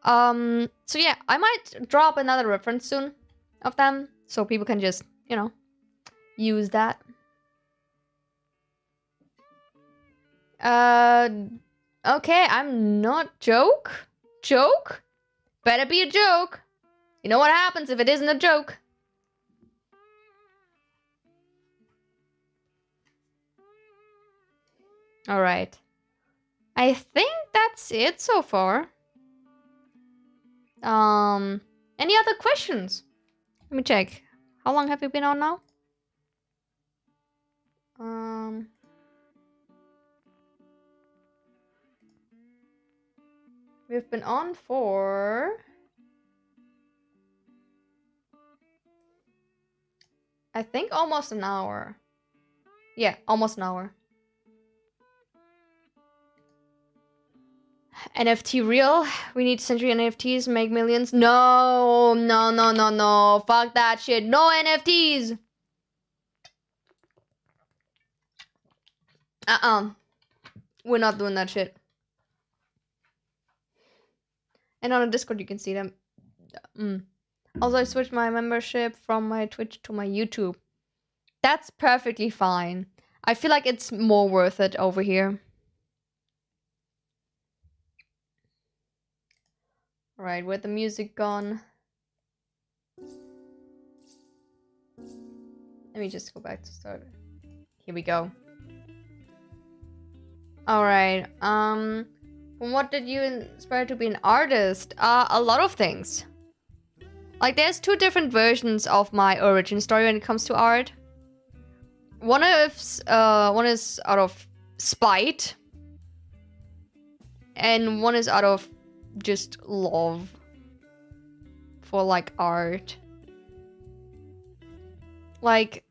[SPEAKER 2] So yeah, I might drop another reference soon of them so people can just, you know, use that. Okay, I'm not joke. Joke? Better be a joke. You know what happens if it isn't a joke. Alright. I think that's it so far. Any other questions? Let me check. How long have you been on now? We've been on for... I think almost an hour. Yeah, almost an hour. NFT real? We need century NFTs, make millions? No. Fuck that shit. No NFTs. We're not doing that shit. And on the Discord you can see them. Also, I switched my membership from my Twitch to my YouTube. That's perfectly fine. I feel like it's more worth it over here. Alright, where'd the music gone? Let me just go back to start. Here we go. Alright, from what did you inspire to be an artist? A lot of things. Like, there's two different versions of my origin story when it comes to art. One is out of spite. And one is out of just love for, like, art. Like,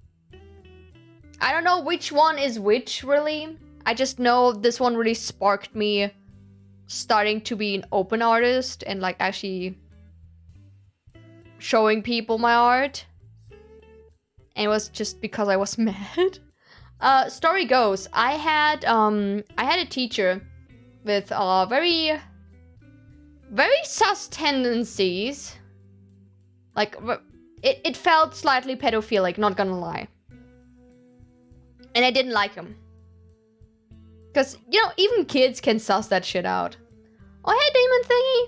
[SPEAKER 2] I don't know which one is which, really. I just know this one really sparked me starting to be an open artist and, like, actually showing people my art. And it was just because I was mad. Story goes, I had a teacher with very sus tendencies. Like, it felt slightly pedophilic, not gonna lie. And I didn't like him. Because, you know, even kids can suss that shit out. Oh, hey, Demon Thingy!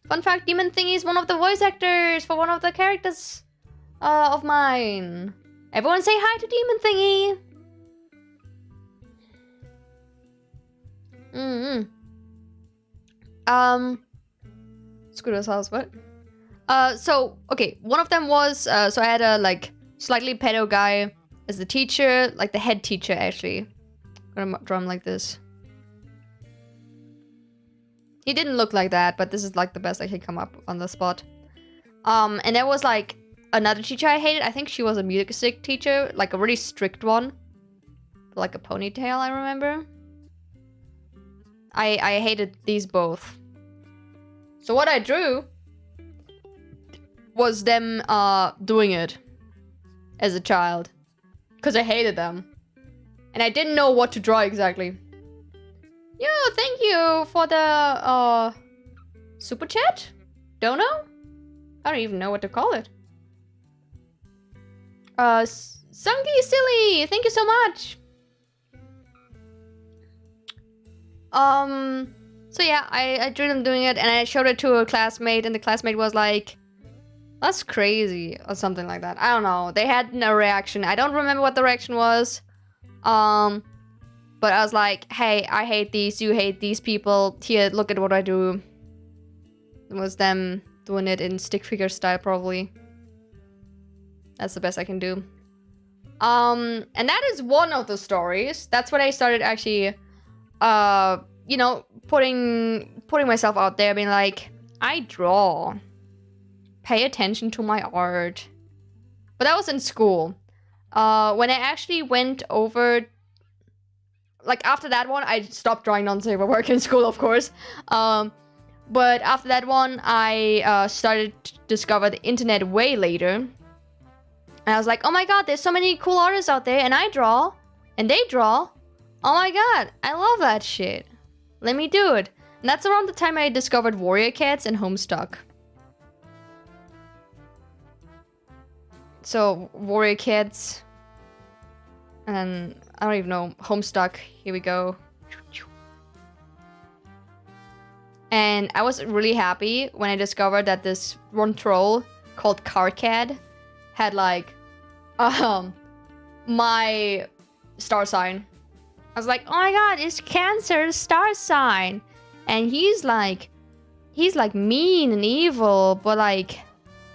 [SPEAKER 2] Fun fact, Demon Thingy is one of the voice actors for one of the characters of mine. Everyone say hi to Demon Thingy! Scooter's house, what? So, okay, one of them was, so I had a, like, slightly pedo guy as the teacher, like the head teacher, actually. I'm gonna draw him like this. He didn't look like that, but this is, like, the best I could come up on the spot. And there was, like, another teacher I hated. I think she was a music teacher, like a really strict one. Like a ponytail, I remember. I hated these both. So what I drew was them doing it as a child. Because I hated them. And I didn't know what to draw exactly. Yo, thank you for the super chat? Don't know? I don't even know what to call it. Sunky Silly, thank you so much. So yeah, I drew them doing it and I showed it to a classmate and the classmate was like, that's crazy, or something like that. I don't know. They had no reaction. I don't remember what the reaction was. But I was like, hey, I hate these, you hate these people. Here, look at what I do. It was them doing it in stick figure style, probably. That's the best I can do. And that is one of the stories. That's when I started actually, you know, putting myself out there, being like, I draw. Pay attention to my art. But that was in school. When I actually went over, like after that one, I stopped drawing non-saber work in school, of course. But after that one, I started to discover the internet way later. And I was like, oh my god, there's so many cool artists out there, and I draw, and they draw. Oh my god, I love that shit. Let me do it. And that's around the time I discovered Warrior Cats and Homestuck. So, Warrior Cats, and I don't even know, Homestuck, here we go. And I was really happy when I discovered that this one troll called Carcad had like, my star sign. I was like, oh my god, it's Cancer star sign. And he's like mean and evil, but like,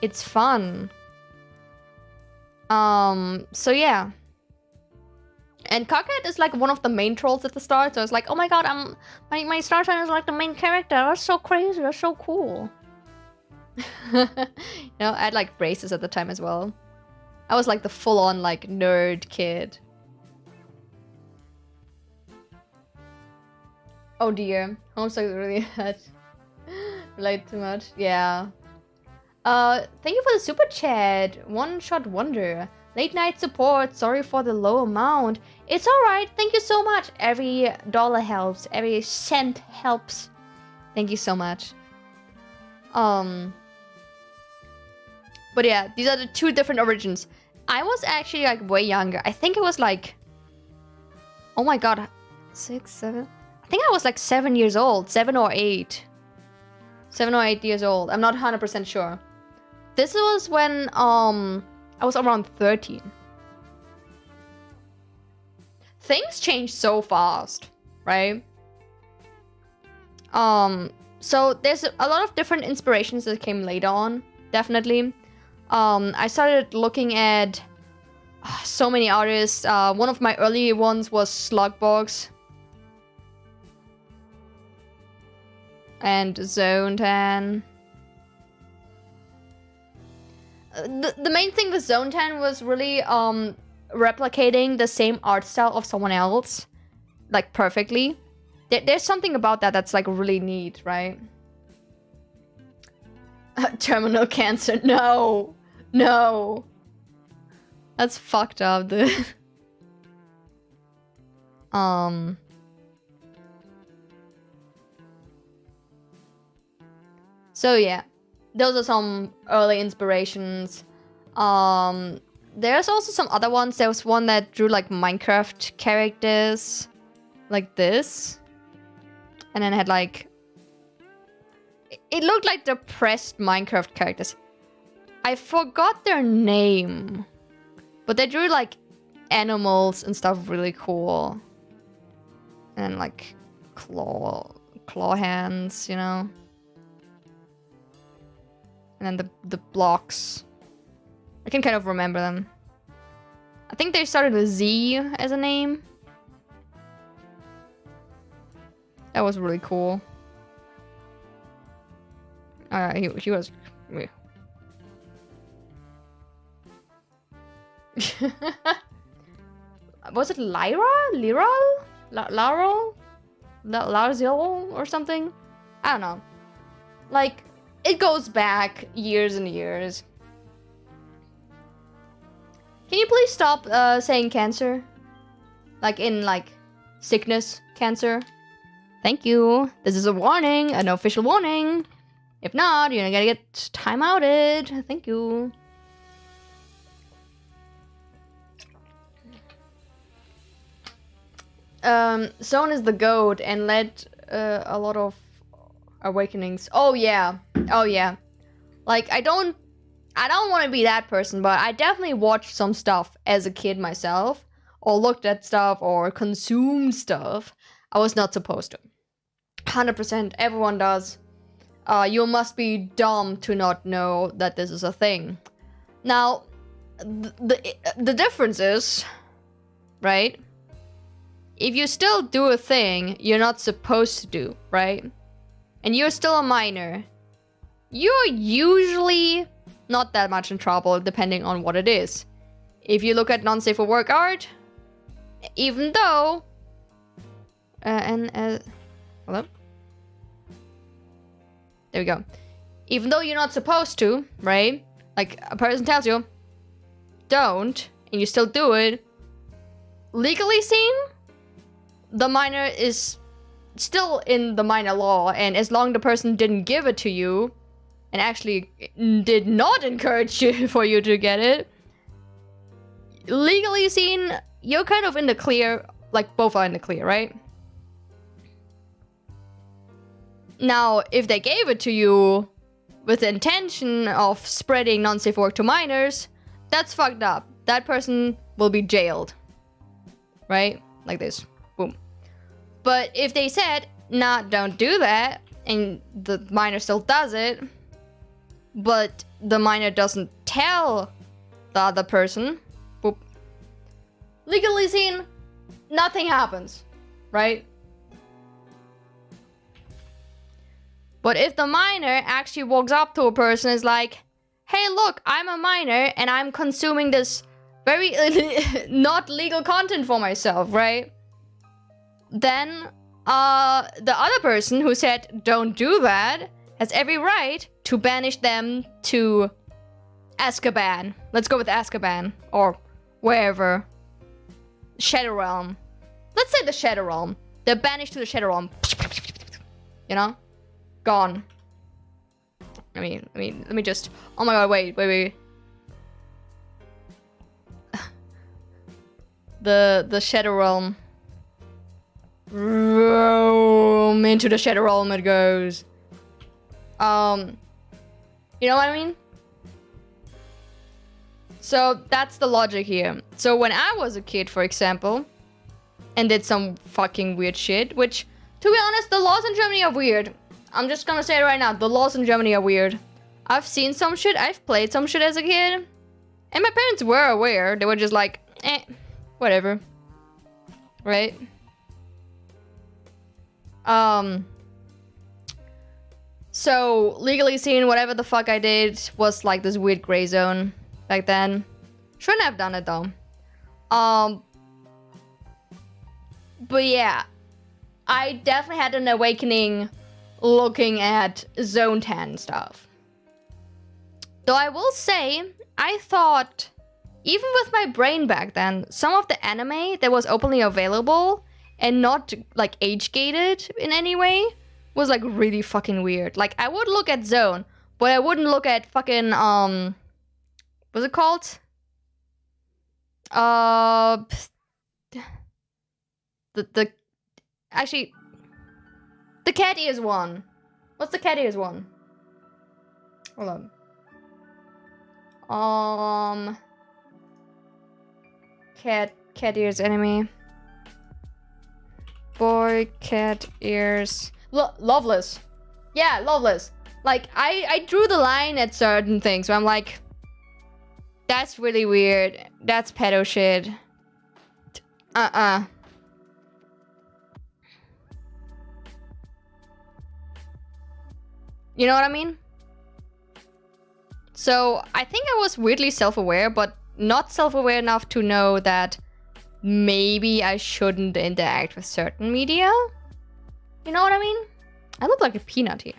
[SPEAKER 2] it's fun. So yeah. And Carcat is like one of the main trolls at the start, so I was like, oh my god, my star sign is like the main character. That's so crazy, that's so cool. You know, I had like braces at the time as well. I was like the full-on like nerd kid. Oh dear, Homestuck really had relate too much. Yeah. Thank you for the super chat. One shot wonder. Late night support. Sorry for the low amount. It's alright. Thank you so much. Every dollar helps. Every cent helps. Thank you so much. But yeah, these are the two different origins. I was actually like way younger. I think it was like, oh my god, 6, 7. I think I was like 7 years old, 7 or 8. 7 or 8 years old. I'm not 100% sure. This was when I was around 13. Things change so fast, right? So there's a lot of different inspirations that came later on, definitely. I started looking at so many artists. One of my early ones was Slugbox and Zontan. The main thing with Zontan was really replicating the same art style of someone else, like perfectly. There's something about that that's like really neat, right? Terminal cancer, no, no, that's fucked up, dude. So yeah, those are some early inspirations. There's also some other ones. There was one that drew like Minecraft characters, like this, and then had like, it looked like depressed Minecraft characters. I forgot their name, but they drew like animals and stuff really cool, and like claw hands, you know. And then the blocks. I can kind of remember them. I think they started with Z as a name. That was really cool. He was... Was it Lyra? Liral? Laurel? Larzil or something? I don't know. Like... It goes back years and years. Can you please stop saying cancer? Like in like sickness, cancer? Thank you. This is a warning, an official warning. If not, you're gonna get timeouted. Thank you. Zone is the goat and led a lot of awakenings. Oh yeah. Oh yeah. Like I don't want to be that person, but I definitely watched some stuff as a kid myself, or looked at stuff or consumed stuff I was not supposed to. 100%, everyone does. You must be dumb to not know that this is a thing. Now, the difference is, right? If you still do a thing you're not supposed to do, right? And you're still a minor, you're usually not that much in trouble, depending on what it is. If you look at non-safe for work art, even though... hello? There we go. Even though you're not supposed to, right? Like, a person tells you, don't, and you still do it. Legally seen, the minor is still in the minor law, and as long as the person didn't give it to you, and actually did not encourage you for you to get it, legally seen, you're kind of in the clear. Like, both are in the clear, right? Now, if they gave it to you with the intention of spreading non-safe work to minors, that's fucked up. That person will be jailed. Right? Like this. Boom. But if they said, nah, don't do that, and the minor still does it, but the minor doesn't tell the other person, boop, legally seen, nothing happens, right? But if the minor actually walks up to a person and is like, hey, look, I'm a minor and I'm consuming this very not legal content for myself, right? Then the other person who said don't do that has every right to banish them to Azkaban. Let's go with Azkaban or wherever. Shadow Realm. Let's say the Shadow Realm. They're banished to the Shadow Realm. You know? Gone. I mean, let me just... Oh my god, wait. The Shadow Realm. Roam into the Shadow Realm it goes. You know what I mean? So that's the logic here. So when I was a kid, for example, and did some fucking weird shit, which, to be honest, the laws in Germany are weird. I'm just gonna say it right now, the laws in Germany are weird. I've seen some shit, I've played some shit as a kid, and my parents were aware. They were just like, whatever. Right? So, legally seen, whatever the fuck I did was like this weird gray zone back then. Shouldn't have done it though. But yeah, I definitely had an awakening looking at Zone 10 stuff. Though I will say, I thought, even with my brain back then, some of the anime that was openly available and not like age-gated in any way was like really fucking weird. Like, I would look at Zone, but I wouldn't look at fucking, what's it called? Actually, the cat ears one. What's the cat ears one? Hold on. Cat ears anime. Boy, cat ears. Loveless. Yeah, Loveless. Like, I drew the line at certain things where I'm like, that's really weird. That's pedo shit. You know what I mean? So, I think I was weirdly self-aware, but not self-aware enough to know that maybe I shouldn't interact with certain media. You know what I mean? I look like a peanut here.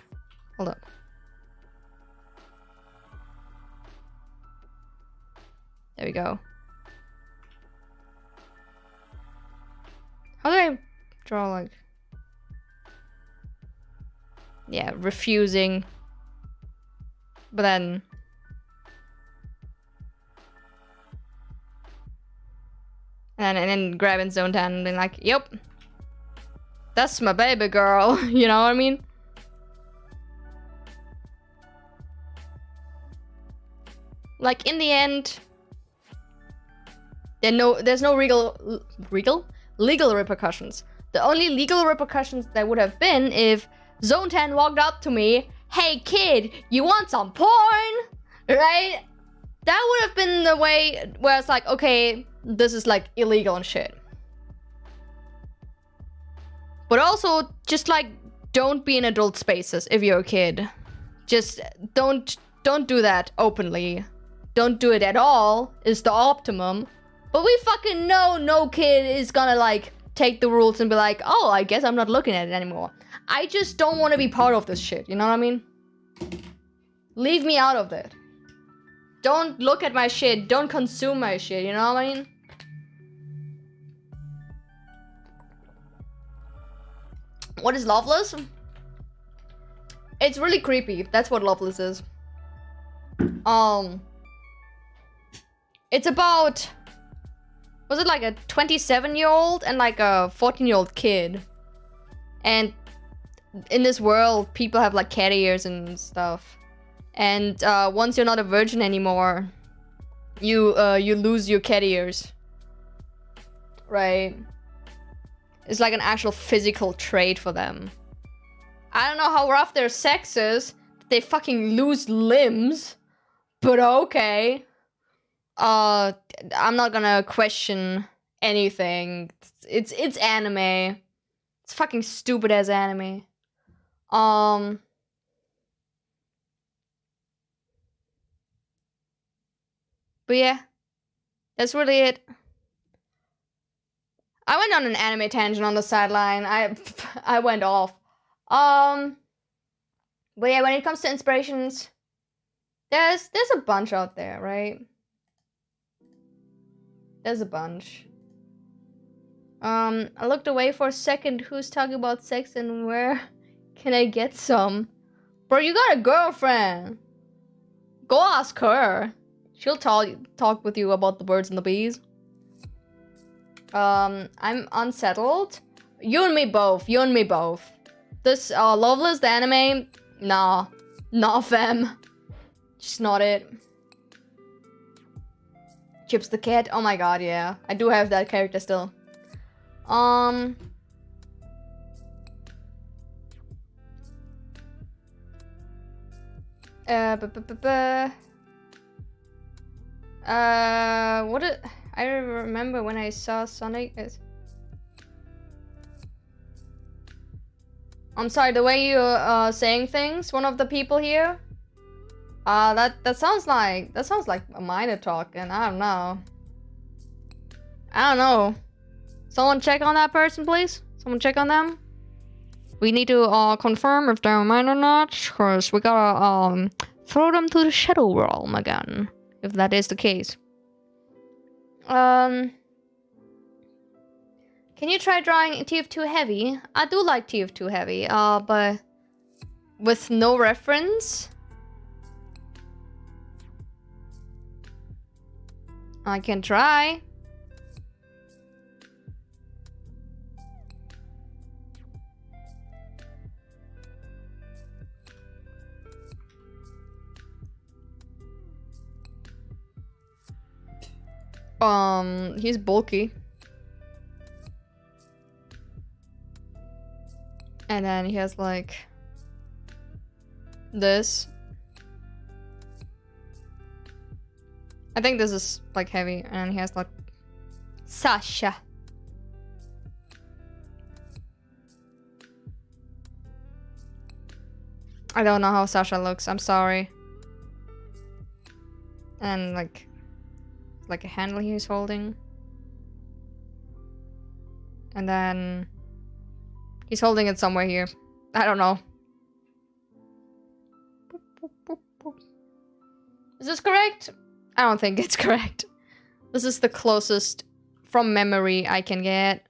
[SPEAKER 2] Hold up. There we go. How do I draw, like... Yeah, refusing. But then... And then grabbing Zone 10 and being like, yep. That's my baby girl. You know what I mean? Like, in the end... There's no legal repercussions. The only legal repercussions that would have been if Zone 10 walked up to me, hey kid, you want some porn? Right? That would have been the way where it's like, okay, this is like illegal and shit. But also, just like, don't be in adult spaces if you're a kid. Just don't do that openly. Don't do it at all is the optimum. But we fucking know no kid is gonna like take the rules and be like, oh, I guess I'm not looking at it anymore. I just don't want to be part of this shit, you know what I mean? Leave me out of it. Don't look at my shit. Don't consume my shit. You know what I mean? What is Loveless? It's really creepy. That's what Loveless is. It's about... Was it like a 27-year-old and like a 14-year-old kid? And in this world, people have like cat ears and stuff. And once you're not a virgin anymore, you lose your cat ears. Right? It's like an actual physical trait for them. I don't know how rough their sex is. They fucking lose limbs. But okay. I'm not gonna question anything. It's anime. It's fucking stupid as anime. But yeah. That's really it. I went on an anime tangent on the sideline. I went off. But yeah, when it comes to inspirations, there's a bunch out there, right? There's a bunch. I looked away for a second. Who's talking about sex and where can I get some? Bro, you got a girlfriend. Go ask her. She'll talk with you about the birds and the bees. I'm unsettled. You and me both. You and me both. This Loveless the anime, nah, fam. Just not it. Chips the cat. Oh my god, yeah. I do have that character still. What did I remember when I saw Sonic is... I'm sorry, the way you're saying things, one of the people here, that sounds like a minor talk, and I don't know. Someone check on that person, please. Someone check on them. We need to confirm if they're mine or not, cause we gotta throw them to the shadow realm again, if that is the case. Can you try drawing TF2 heavy? I do like TF2 heavy, but with no reference. I can try. He's bulky. And then he has like this. I think this is like heavy, and he has like Sasha. I don't know how Sasha looks, I'm sorry. And like a handle he's holding. And then he's holding it somewhere here. I don't know. Is this correct? I don't think it's correct. This is the closest from memory I can get.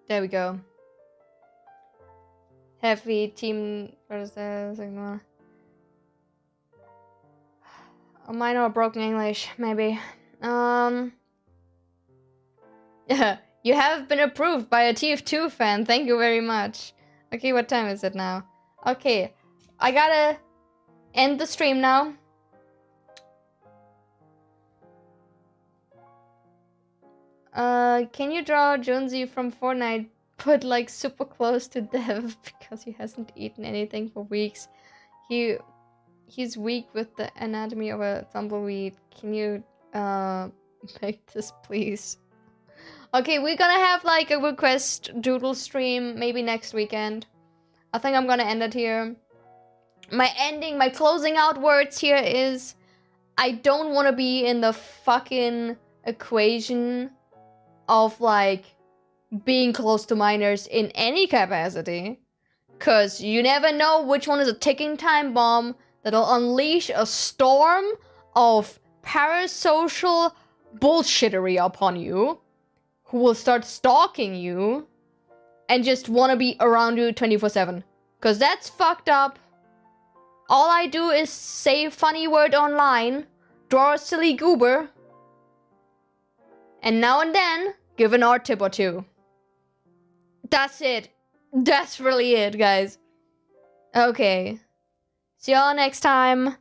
[SPEAKER 2] There we go. Heavy team. What is that? A minor or broken English, maybe. Yeah, you have been approved by a TF2 fan. Thank you very much. Okay, what time is it now? Okay, I gotta end the stream now. Can you draw Jonesy from Fortnite, but like super close to death because he hasn't eaten anything for weeks? He's weak with the anatomy of a tumbleweed. Can you make this, please? Okay, we're gonna have like a request doodle stream maybe next weekend. I think I'm gonna end it here. My closing out words here is I don't want to be in the fucking equation of like being close to minors in any capacity. Cause you never know which one is a ticking time bomb that'll unleash a storm of parasocial bullshittery upon you, who will start stalking you and just wanna be around you 24/7. Cause that's fucked up. All I do is say a funny word online, draw a silly goober, and now and then give an art tip or two. That's it. That's really it, guys. Okay. See y'all next time.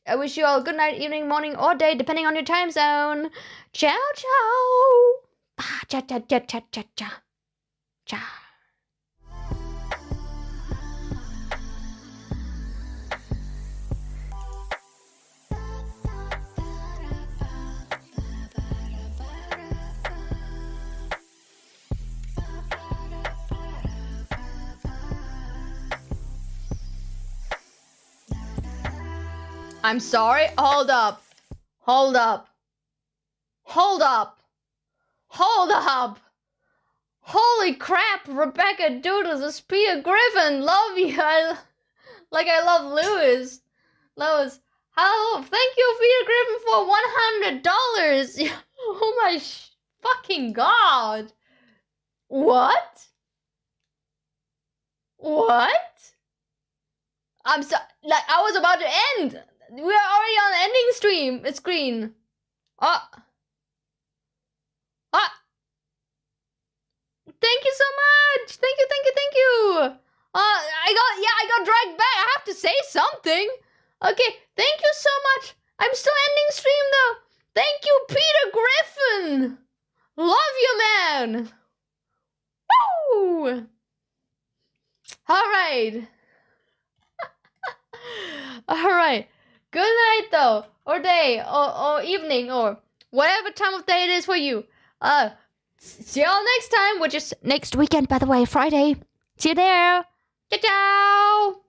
[SPEAKER 2] I wish you all a good night, evening, morning, or day, depending on your time zone. Ciao, ciao. Cha, cha, cha, cha, cha, cha. Ciao. I'm sorry. Hold up. Hold up. Hold up. Hold up. Holy crap, Rebecca Doodles, a Spear Griffin. Love you. I love Lewis. Lewis. Hello. Thank you, Spear Griffin, for $100. Oh my fucking god. What? What? I'm so like I was about to end. We're already on the ending screen. Thank you so much. Thank you. I got dragged back. I have to say something. Okay, thank you so much. I'm still ending stream though. Thank you, Peter Griffin. Love you, man. Woo! Alright. Alright. Good night though. Or day. Or evening. Or whatever time of day it is for you. See y'all next time. Which is next weekend, by the way. Friday. See you there. Ciao, ciao.